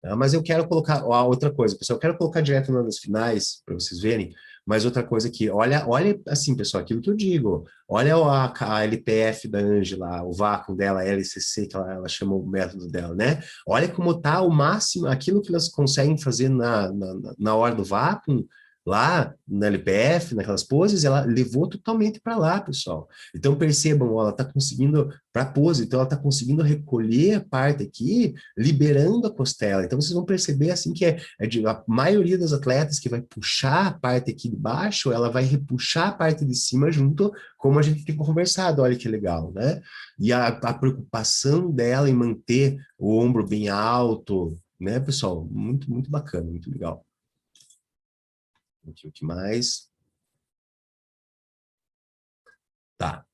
Tá? Mas eu quero colocar, ó, outra coisa, pessoal, eu quero colocar direto nas finais, para vocês verem, mas outra coisa aqui, olha assim, pessoal, aquilo que eu digo, olha a LPF da Ângela, o vácuo dela, a LCC, que ela chamou o método dela, né? Olha como tá o máximo, aquilo que elas conseguem fazer na hora do vácuo, lá na LPF, naquelas poses, ela levou totalmente para lá, pessoal. Então percebam, ó, ela está conseguindo, para pose, então ela está conseguindo recolher a parte aqui, liberando a costela. Então vocês vão perceber assim que a maioria das atletas que vai puxar a parte aqui de baixo, ela vai repuxar a parte de cima junto, como a gente tem conversado, olha que legal, né? E a preocupação dela em manter o ombro bem alto, né, pessoal? Muito, muito bacana, muito legal. Aqui, o que mais? Tá.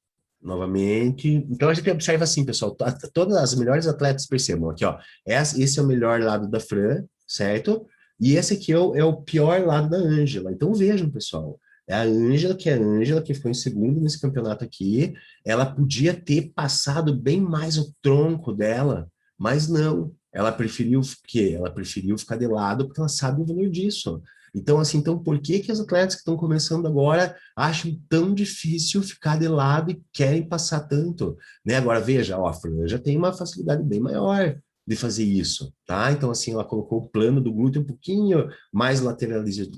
Novamente. Então a gente observa assim, pessoal, todas as melhores atletas percebam aqui, ó. Esse é o melhor lado da Fran, certo? E esse aqui é o pior lado da Ângela. Então vejam, pessoal. É a Ângela que ficou em segundo nesse campeonato aqui. Ela podia ter passado bem mais o tronco dela, mas não. Ela preferiu o quê? Ela preferiu ficar de lado porque ela sabe o valor disso. Então, assim, então por que que as atletas que estão começando agora acham tão difícil ficar de lado e querem passar tanto, né? Agora, veja, ó, a Fran já tem uma facilidade bem maior de fazer isso, tá? Então, assim, ela colocou o plano do glúteo um pouquinho mais lateralizado,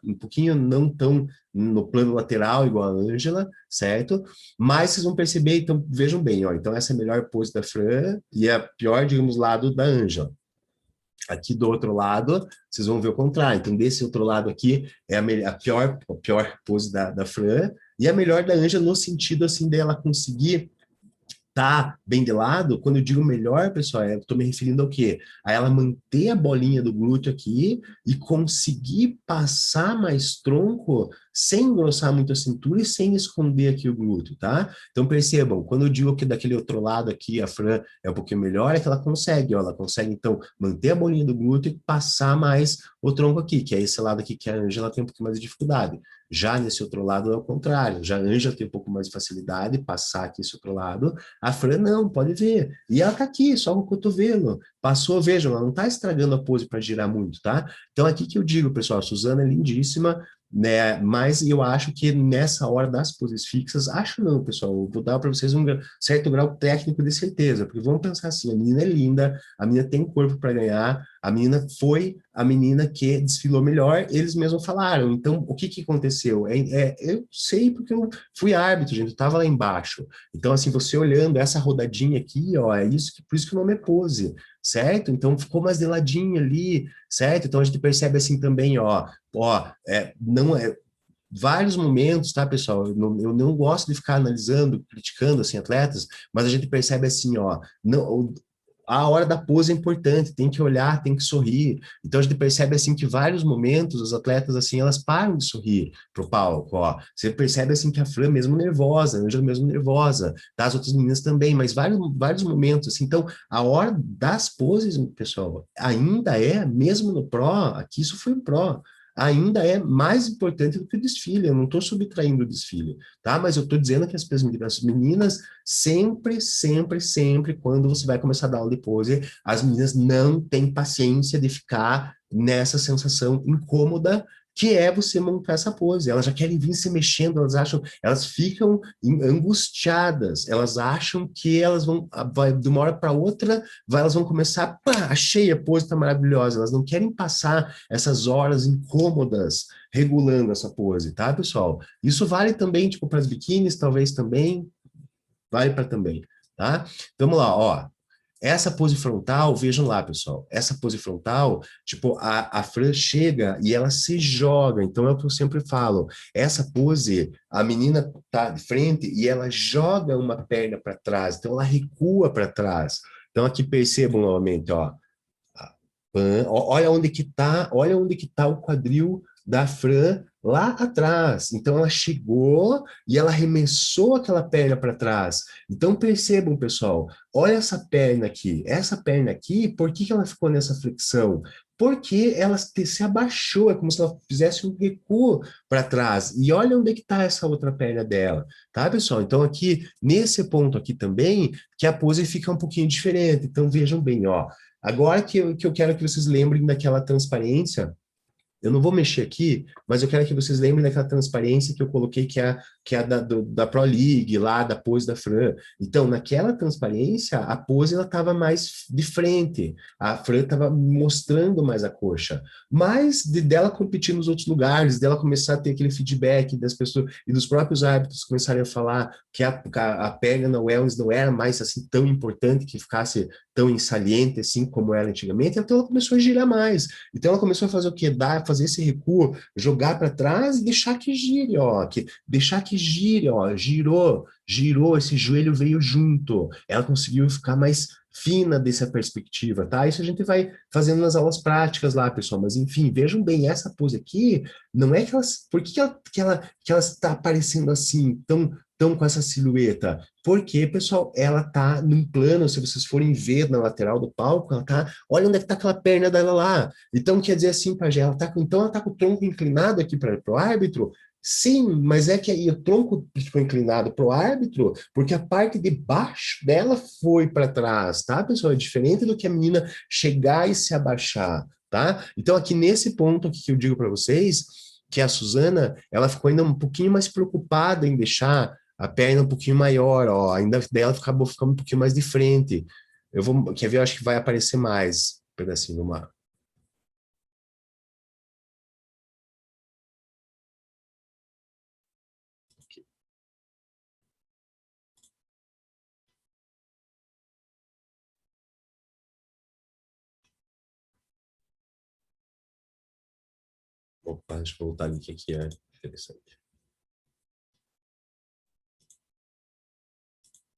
um pouquinho não tão no plano lateral, igual a Ângela, certo? Mas vocês vão perceber, então, vejam bem, ó, então essa é a melhor pose da Fran e a pior, digamos, lado da Ângela. Aqui do outro lado, vocês vão ver o contrário. Então, desse outro lado aqui é a pior pose da Fran e a melhor da Ângela no sentido assim dela conseguir tá bem de lado, quando eu digo melhor, pessoal, eu tô me referindo ao quê? A ela manter a bolinha do glúteo aqui e conseguir passar mais tronco sem engrossar muito a cintura e sem esconder aqui o glúteo, tá? Então percebam, quando eu digo que daquele outro lado aqui a Fran é um pouquinho melhor, é que ela consegue, ó, ela consegue então manter a bolinha do glúteo e passar mais o tronco aqui, que é esse lado aqui que a Ângela tem um pouquinho mais de dificuldade. Já nesse outro lado é o contrário, já a Ângela tem um pouco mais de facilidade de passar aqui esse outro lado, a Fran não, pode ver. E ela tá aqui, só com o cotovelo. Passou, vejam, ela não tá estragando a pose para girar muito, tá? Então aqui que eu digo, pessoal, a Suzana é lindíssima, né? Mas eu acho que nessa hora das poses fixas, acho não, pessoal, eu vou dar para vocês um certo grau técnico de certeza, porque vamos pensar assim, a menina é linda, a menina tem corpo para ganhar, a menina foi a menina que desfilou melhor, eles mesmos falaram. Então, o que que aconteceu? Eu sei porque eu fui árbitro, gente, eu estava lá embaixo. Então, assim, você olhando essa rodadinha aqui, ó, é isso que, por isso que o nome é pose, certo? Então, ficou mais de ladinho ali, certo? Então, a gente percebe assim também, ó, não é, vários momentos, tá, pessoal? Eu não gosto de ficar analisando, criticando, assim, atletas, mas a gente percebe assim, ó, não, a hora da pose é importante, tem que olhar, tem que sorrir. Então a gente percebe assim que vários momentos os atletas assim, elas param de sorrir pro palco, ó. Você percebe assim que a Fran mesmo nervosa, a Ângela mesmo nervosa, tá? As outras meninas também, mas vários momentos assim. Então, a hora das poses, pessoal, ainda é mesmo no pro, aqui isso foi pro, ainda é mais importante do que o desfile. Eu não estou subtraindo o desfile, tá? Mas eu estou dizendo que as meninas sempre, sempre, sempre, quando você vai começar a dar aula de pose, as meninas não têm paciência de ficar nessa sensação incômoda que é você montar essa pose. Elas já querem vir se mexendo, elas ficam angustiadas, elas acham que elas vão, de uma hora para outra, elas vão começar, pá, achei a pose, tá maravilhosa. Elas não querem passar essas horas incômodas regulando essa pose, tá, pessoal? Isso vale também, tipo, para as biquínis, talvez também, vale para também, tá? Então, vamos lá, ó. Essa pose frontal, vejam lá, pessoal, essa pose frontal, tipo, a Fran chega e ela se joga, então é o que eu sempre falo, essa pose, a menina tá de frente e ela joga uma perna para trás, então ela recua para trás. Então aqui percebam novamente, ó, olha onde que tá o quadril da Fran lá atrás. Então ela chegou e ela arremessou aquela perna para trás. Então percebam, pessoal, olha essa perna aqui, por que que ela ficou nessa flexão? Porque ela se abaixou, é como se ela fizesse um recuo para trás. E olha onde é que está essa outra perna dela, tá, pessoal? Então aqui, nesse ponto aqui também, que a pose fica um pouquinho diferente. Então vejam bem, ó, agora que eu quero que vocês lembrem daquela transparência, eu não vou mexer aqui, mas eu quero que vocês lembrem daquela transparência que eu coloquei, que é a da Pro League, lá, da pose da Fran. Então, naquela transparência, a pose estava mais de frente, a Fran estava mostrando mais a coxa. Mas dela competir nos outros lugares, dela começar a ter aquele feedback das pessoas e dos próprios árbitros começarem a falar que a perna na wellness não era mais assim tão importante, que ficasse tão insaliente assim como era antigamente, então ela começou a girar mais. Então ela começou a fazer o quê? Fazer esse recuo, jogar para trás e deixar que gire, ó, deixar que gire, ó, girou, esse joelho veio junto. Ela conseguiu ficar mais fina dessa perspectiva, tá? Isso a gente vai fazendo nas aulas práticas lá, pessoal, mas enfim, vejam bem, essa pose aqui, não é que elas, por que ela está aparecendo assim, tão com essa silhueta? Porque, pessoal, ela tá num plano, se vocês forem ver na lateral do palco, ela tá, olha onde é que tá aquela perna dela lá. Então, quer dizer assim, Pajé, então ela tá com o tronco inclinado aqui para o árbitro? Sim, mas é que aí o tronco ficou inclinado para o árbitro, porque a parte de baixo dela foi para trás, tá, pessoal? É diferente do que a menina chegar e se abaixar, tá? Então, aqui nesse ponto aqui que eu digo para vocês, que a Suzana, ela ficou ainda um pouquinho mais preocupada em deixar a perna um pouquinho maior, ó, ainda dela acabou ficando um pouquinho mais de frente. Quer ver, eu acho que vai aparecer mais, um pedacinho, vamos lá. Opa, deixa eu voltar ali que aqui é interessante.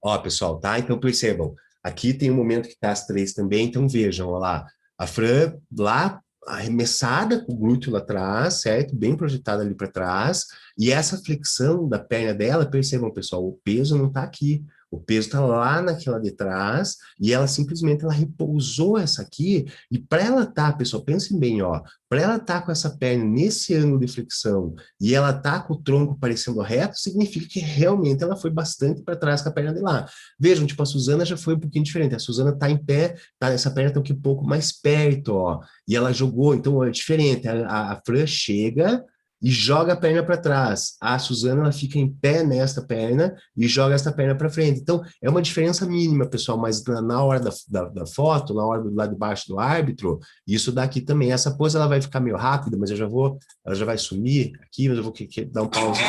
Ó, pessoal, tá? Então percebam, aqui tem um momento que tá as três também, então vejam, ó lá, a Fran lá arremessada com o glúteo lá atrás, certo? Bem projetada ali para trás, e essa flexão da perna dela, percebam, pessoal, o peso não tá aqui, o peso tá lá naquela de trás, e ela simplesmente ela repousou essa aqui, e para ela tá, pessoal, pensem bem, ó, para ela tá com essa perna nesse ângulo de flexão, e ela tá com o tronco parecendo reto, significa que realmente ela foi bastante para trás com a perna de lá. Vejam, tipo, a Suzana já foi um pouquinho diferente. A Suzana tá em pé, tá, essa perna tá um pouco mais perto, ó. E ela jogou, então é diferente. A Fran chega e joga a perna para trás. A Suzana, ela fica em pé nesta perna e joga essa perna para frente. Então, é uma diferença mínima, pessoal, mas na hora da foto, na hora do lado de baixo do árbitro, isso daqui também. Essa pose, ela vai ficar meio rápida, mas ela já vai sumir aqui, mas eu vou dar um pause,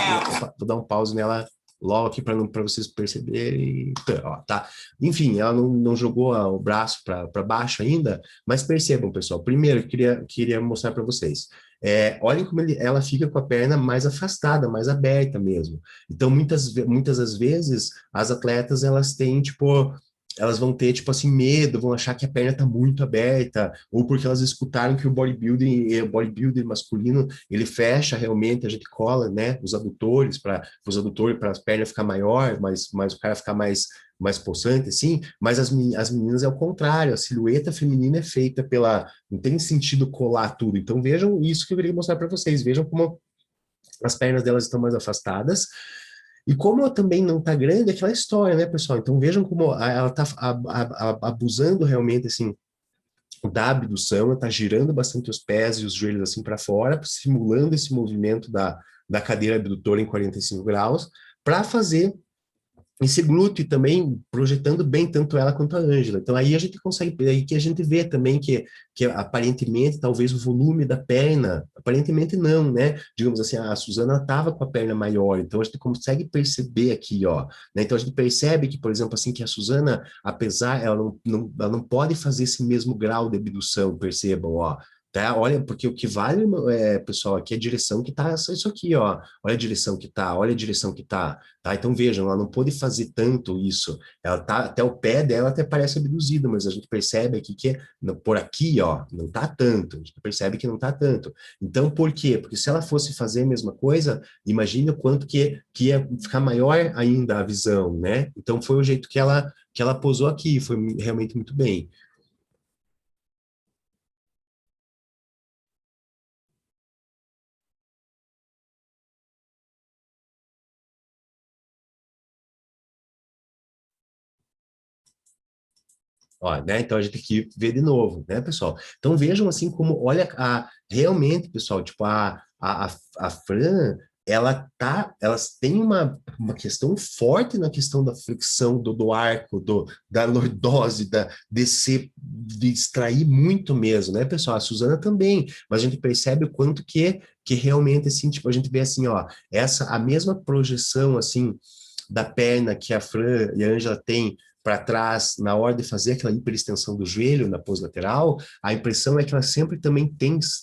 vou dar um pause nela logo aqui para vocês perceberem. Ó, tá? Enfim, ela não jogou o braço para baixo ainda, mas percebam, pessoal. Primeiro, eu queria mostrar para vocês. Olhem como ela fica com a perna mais afastada, mais aberta mesmo. Então, muitas das vezes, as atletas, elas têm, tipo, elas vão ter, tipo assim, medo, vão achar que a perna está muito aberta, ou porque elas escutaram que o bodybuilding masculino, ele fecha realmente, a gente cola, né, os adutores para as pernas ficar maior, mas o cara ficar mais possante, assim, mas as meninas é o contrário, a silhueta feminina é feita não tem sentido colar tudo, então vejam isso que eu queria mostrar para vocês, vejam como as pernas delas estão mais afastadas, e como ela também não está grande, é aquela história, né, pessoal? Então vejam como ela está abusando realmente, assim, da abdução, ela está girando bastante os pés e os joelhos assim para fora, simulando esse movimento da cadeira abdutora em 45 graus, para fazer esse glúteo também projetando bem tanto ela quanto a Ângela. Então aí a gente consegue, aí que a gente vê também que aparentemente talvez o volume da perna, aparentemente não, né? Digamos assim, a Suzana estava com a perna maior, então a gente consegue perceber aqui, ó, né? Então a gente percebe que, por exemplo, assim, que a Suzana, apesar, ela não pode fazer esse mesmo grau de abdução, percebam, ó. Tá? Olha, porque o que vale, pessoal, aqui é a direção que tá, isso aqui, ó. Olha a direção que tá, olha a direção que tá. Tá? Então vejam, ela não pôde fazer tanto isso. Ela tá até o pé dela até parece abduzida, mas a gente percebe aqui que por aqui, ó, não tá tanto. A gente percebe que não tá tanto. Então por quê? Porque se ela fosse fazer a mesma coisa, imagine o quanto que ia ficar maior ainda a visão, né? Então foi o jeito que ela posou aqui, foi realmente muito bem. Ó, né? Então a gente tem que ver de novo, né, pessoal? Então vejam assim como, olha, realmente, pessoal, tipo, a Fran, elas têm uma questão forte na questão da flexão do arco, da lordose, de extrair muito mesmo, né, pessoal? A Suzana também, mas a gente percebe o quanto que realmente, assim, tipo, a gente vê assim, ó, a mesma projeção, assim, da perna que a Fran e a Ângela têm para trás na hora de fazer aquela hiperextensão do joelho na pose lateral, a impressão é que elas sempre também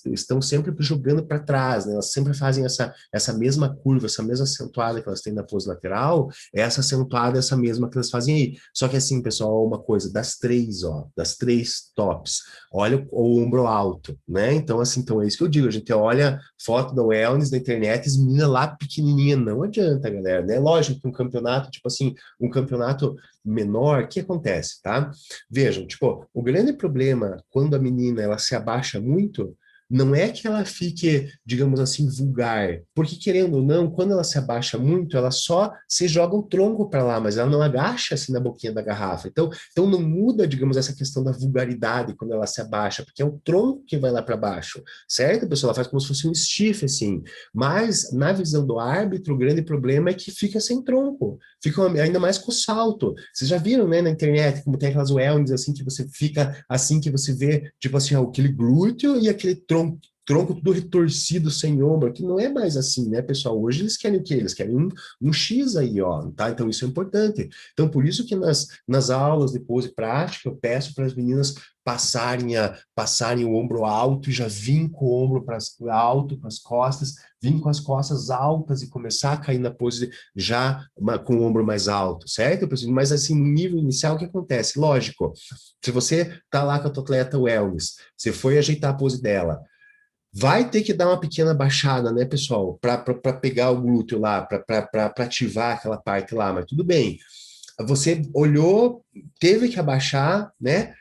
estão sempre jogando para trás, né? Elas sempre fazem essa mesma curva, essa mesma acentuada que elas têm na pose lateral, essa acentuada é essa mesma que elas fazem aí. Só que assim, pessoal, uma coisa, das três, ó, das três tops, olha o ombro alto, né? Então, assim, então é isso que eu digo, a gente olha foto da wellness na internet, as meninas lá pequenininha, não adianta, galera, né? Lógico que um campeonato, tipo assim, um campeonato menor, o que acontece, tá? Vejam, tipo, o grande problema quando a menina ela se abaixa muito, não é que ela fique, digamos assim, vulgar, porque querendo ou não, quando ela se abaixa muito, ela só se joga o tronco para lá, mas ela não agacha assim na boquinha da garrafa. Então não muda, digamos, essa questão da vulgaridade quando ela se abaixa, porque é o tronco que vai lá para baixo, certo? A pessoa ela faz como se fosse um stiff assim, mas na visão do árbitro, o grande problema é que fica sem tronco, fica ainda mais com o salto. Vocês já viram, né, na internet, como tem aquelas wellness, assim, que você fica, assim, que você vê, tipo assim, aquele glúteo e aquele tronco tudo retorcido, sem ombro, que não é mais assim, né, pessoal? Hoje eles querem o quê? Eles querem um X aí, ó, tá? Então isso é importante. Então por isso que nas aulas de pose prática eu peço para as meninas passarem o ombro alto e já vim com o ombro para alto, para as costas, vim com as costas altas e começar a cair na pose já com o ombro mais alto, certo? Mas assim, no nível inicial, o que acontece? Lógico, se você tá lá com a tua atleta wellness, você foi ajeitar a pose dela, vai ter que dar uma pequena baixada, né, pessoal, para pegar o glúteo lá, para ativar aquela parte lá, mas tudo bem. Você olhou, teve que abaixar, né?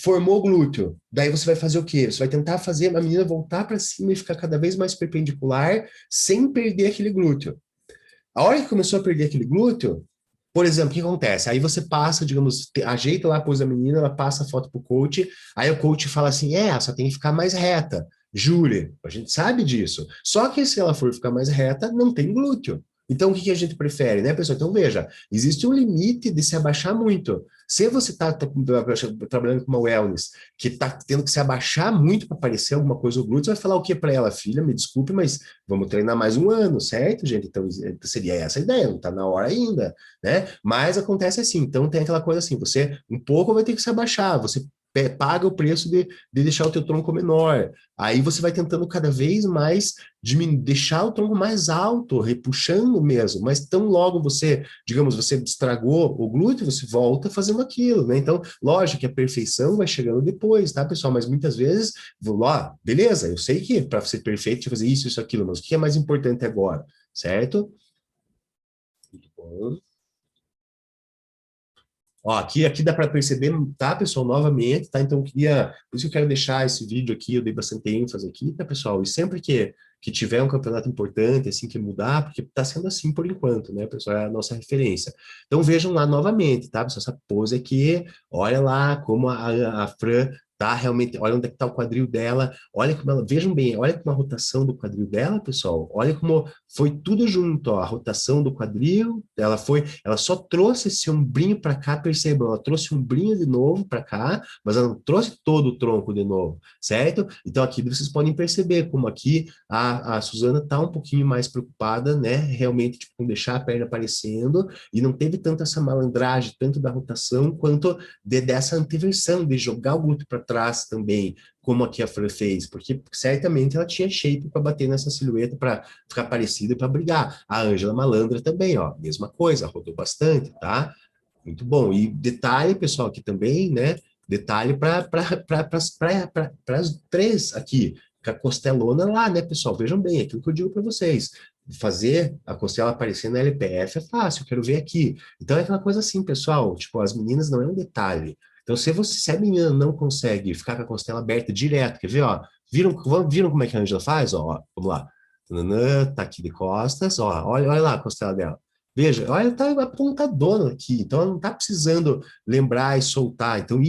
Formou o glúteo. Daí você vai fazer o quê? Você vai tentar fazer a menina voltar para cima e ficar cada vez mais perpendicular, sem perder aquele glúteo. A hora que começou a perder aquele glúteo, por exemplo, o que acontece? Aí você passa, digamos, ajeita lá a pose da menina, ela passa a foto pro coach, aí o coach fala assim, só tem que ficar mais reta. Jure, a gente sabe disso. Só que se ela for ficar mais reta, não tem glúteo. Então, o que a gente prefere, né, pessoal? Então, veja, existe um limite de se abaixar muito. Se você está trabalhando com uma wellness que está tendo que se abaixar muito para aparecer alguma coisa no glúteo, você vai falar o que para ela? Filha, me desculpe, mas vamos treinar mais um ano, certo, gente? Então, seria essa a ideia, não está na hora ainda, né? Mas acontece assim, então tem aquela coisa assim, você um pouco vai ter que se abaixar, você paga o preço de deixar o teu tronco menor. Aí você vai tentando cada vez mais deixar o tronco mais alto, repuxando mesmo, mas tão logo você, digamos, você estragou o glúteo, você volta fazendo aquilo, né? Então, lógico que a perfeição vai chegando depois, tá, pessoal? Mas muitas vezes, beleza, eu sei que para ser perfeito, tinha que fazer isso, aquilo, mas o que é mais importante agora, certo? Muito bom. Ó, aqui dá para perceber, tá, pessoal, novamente, tá? Então, por isso que eu quero deixar esse vídeo aqui, eu dei bastante ênfase aqui, tá, pessoal? E sempre que tiver um campeonato importante, assim, que mudar, porque tá sendo assim por enquanto, né, pessoal? É a nossa referência. Então, vejam lá novamente, tá, pessoal? Essa pose aqui, olha lá como a Fran tá? Realmente, olha onde é que tá o quadril dela, olha como ela, vejam bem, olha como a rotação do quadril dela, pessoal, olha como foi tudo junto, ó, a rotação do quadril, ela só trouxe esse ombrinho para cá, percebam, ela trouxe o ombrinho de novo para cá, mas ela não trouxe todo o tronco de novo, certo? Então aqui vocês podem perceber como aqui a Suzana tá um pouquinho mais preocupada, né, realmente, tipo, com deixar a perna aparecendo, e não teve tanto essa malandragem, tanto da rotação, quanto dessa anteversão, de jogar o glúteo para trás também, como aqui a Fran fez, porque certamente ela tinha shape para bater nessa silhueta, para ficar parecida e para brigar. A Ângela Malandra também, ó, mesma coisa, rodou bastante, tá? Muito bom. E detalhe, pessoal, aqui também, né? Detalhe para as três aqui, com a costelona lá, né, pessoal? Vejam bem, aquilo que eu digo para vocês. Fazer a costela aparecer na LPF é fácil, eu quero ver aqui. Então é aquela coisa assim, pessoal, tipo, as meninas não é um detalhe. Então, se a menina não consegue ficar com a costela aberta direto, quer ver, ó? Viram como é que a Angela faz? Ó, vamos lá. Tananã, tá aqui de costas, ó, olha lá a costela dela. Veja, olha, tá apontadona aqui, então ela não tá precisando lembrar e soltar. Então,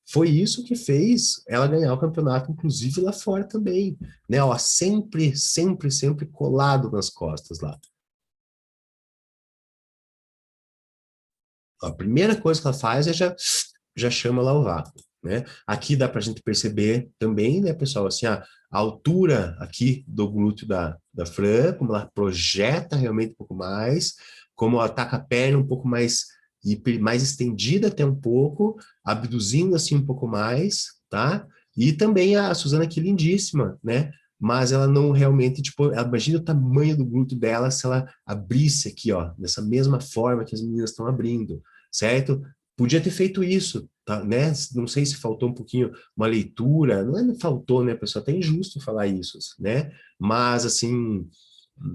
foi isso que fez ela ganhar o campeonato, inclusive lá fora também, né? Ó, sempre, sempre, sempre colado nas costas lá. A primeira coisa que ela faz é já chama lá o vácuo, né? Aqui dá para a gente perceber também, né, pessoal, assim, a altura aqui do glúteo da Fran, como ela projeta realmente um pouco mais, como ela tá com a perna um pouco mais, mais estendida até um pouco, abduzindo assim um pouco mais, tá? E também a Suzana aqui lindíssima, né? Mas ela não realmente, tipo, imagina o tamanho do glúteo dela se ela abrisse aqui, ó, dessa mesma forma que as meninas estão abrindo, certo? Podia ter feito isso, tá, né? Não sei se faltou um pouquinho uma leitura, não é que faltou, né, pessoal? Até injusto falar isso, né? Mas, assim,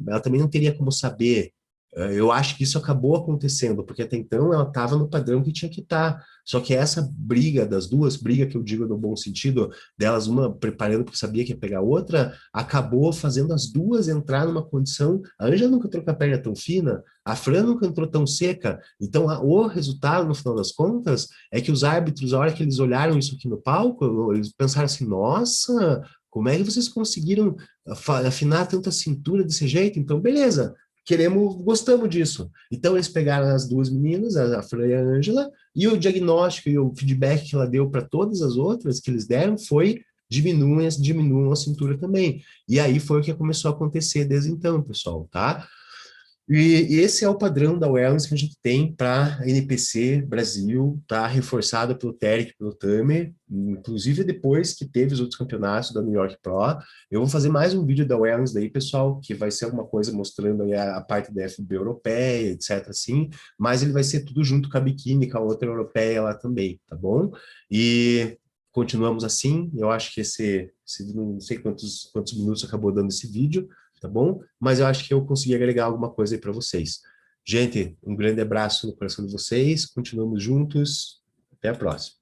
ela também não teria como saber. Eu acho que isso acabou acontecendo, porque até então ela estava no padrão que tinha que estar. Só que essa briga das duas, briga que eu digo no bom sentido, delas uma preparando porque sabia que ia pegar a outra, acabou fazendo as duas entrar numa condição. A Ângela nunca entrou com a perna tão fina, a Fran nunca entrou tão seca. Então, o resultado, no final das contas, é que os árbitros, a hora que eles olharam isso aqui no palco, eles pensaram assim: nossa, como é que vocês conseguiram afinar tanta cintura desse jeito? Então, beleza, gostamos disso. Então, eles pegaram as duas meninas, a Fran e a Ângela, e o diagnóstico e o feedback que ela deu para todas as outras que eles deram foi diminuam a cintura também. E aí foi o que começou a acontecer desde então, pessoal, tá? E esse é o padrão da wellness que a gente tem para a NPC Brasil, tá reforçado pelo Terek, pelo Tamer, inclusive depois que teve os outros campeonatos da New York Pro. Eu vou fazer mais um vídeo da wellness daí, pessoal, que vai ser alguma coisa mostrando aí a parte da FB europeia, etc, assim, mas ele vai ser tudo junto com a biquíni, com a outra europeia lá também, tá bom? E continuamos assim, eu acho que esse não sei quantos minutos acabou dando esse vídeo, tá bom? Mas eu acho que eu consegui agregar alguma coisa aí para vocês. Gente, um grande abraço no coração de vocês, continuamos juntos, até a próxima.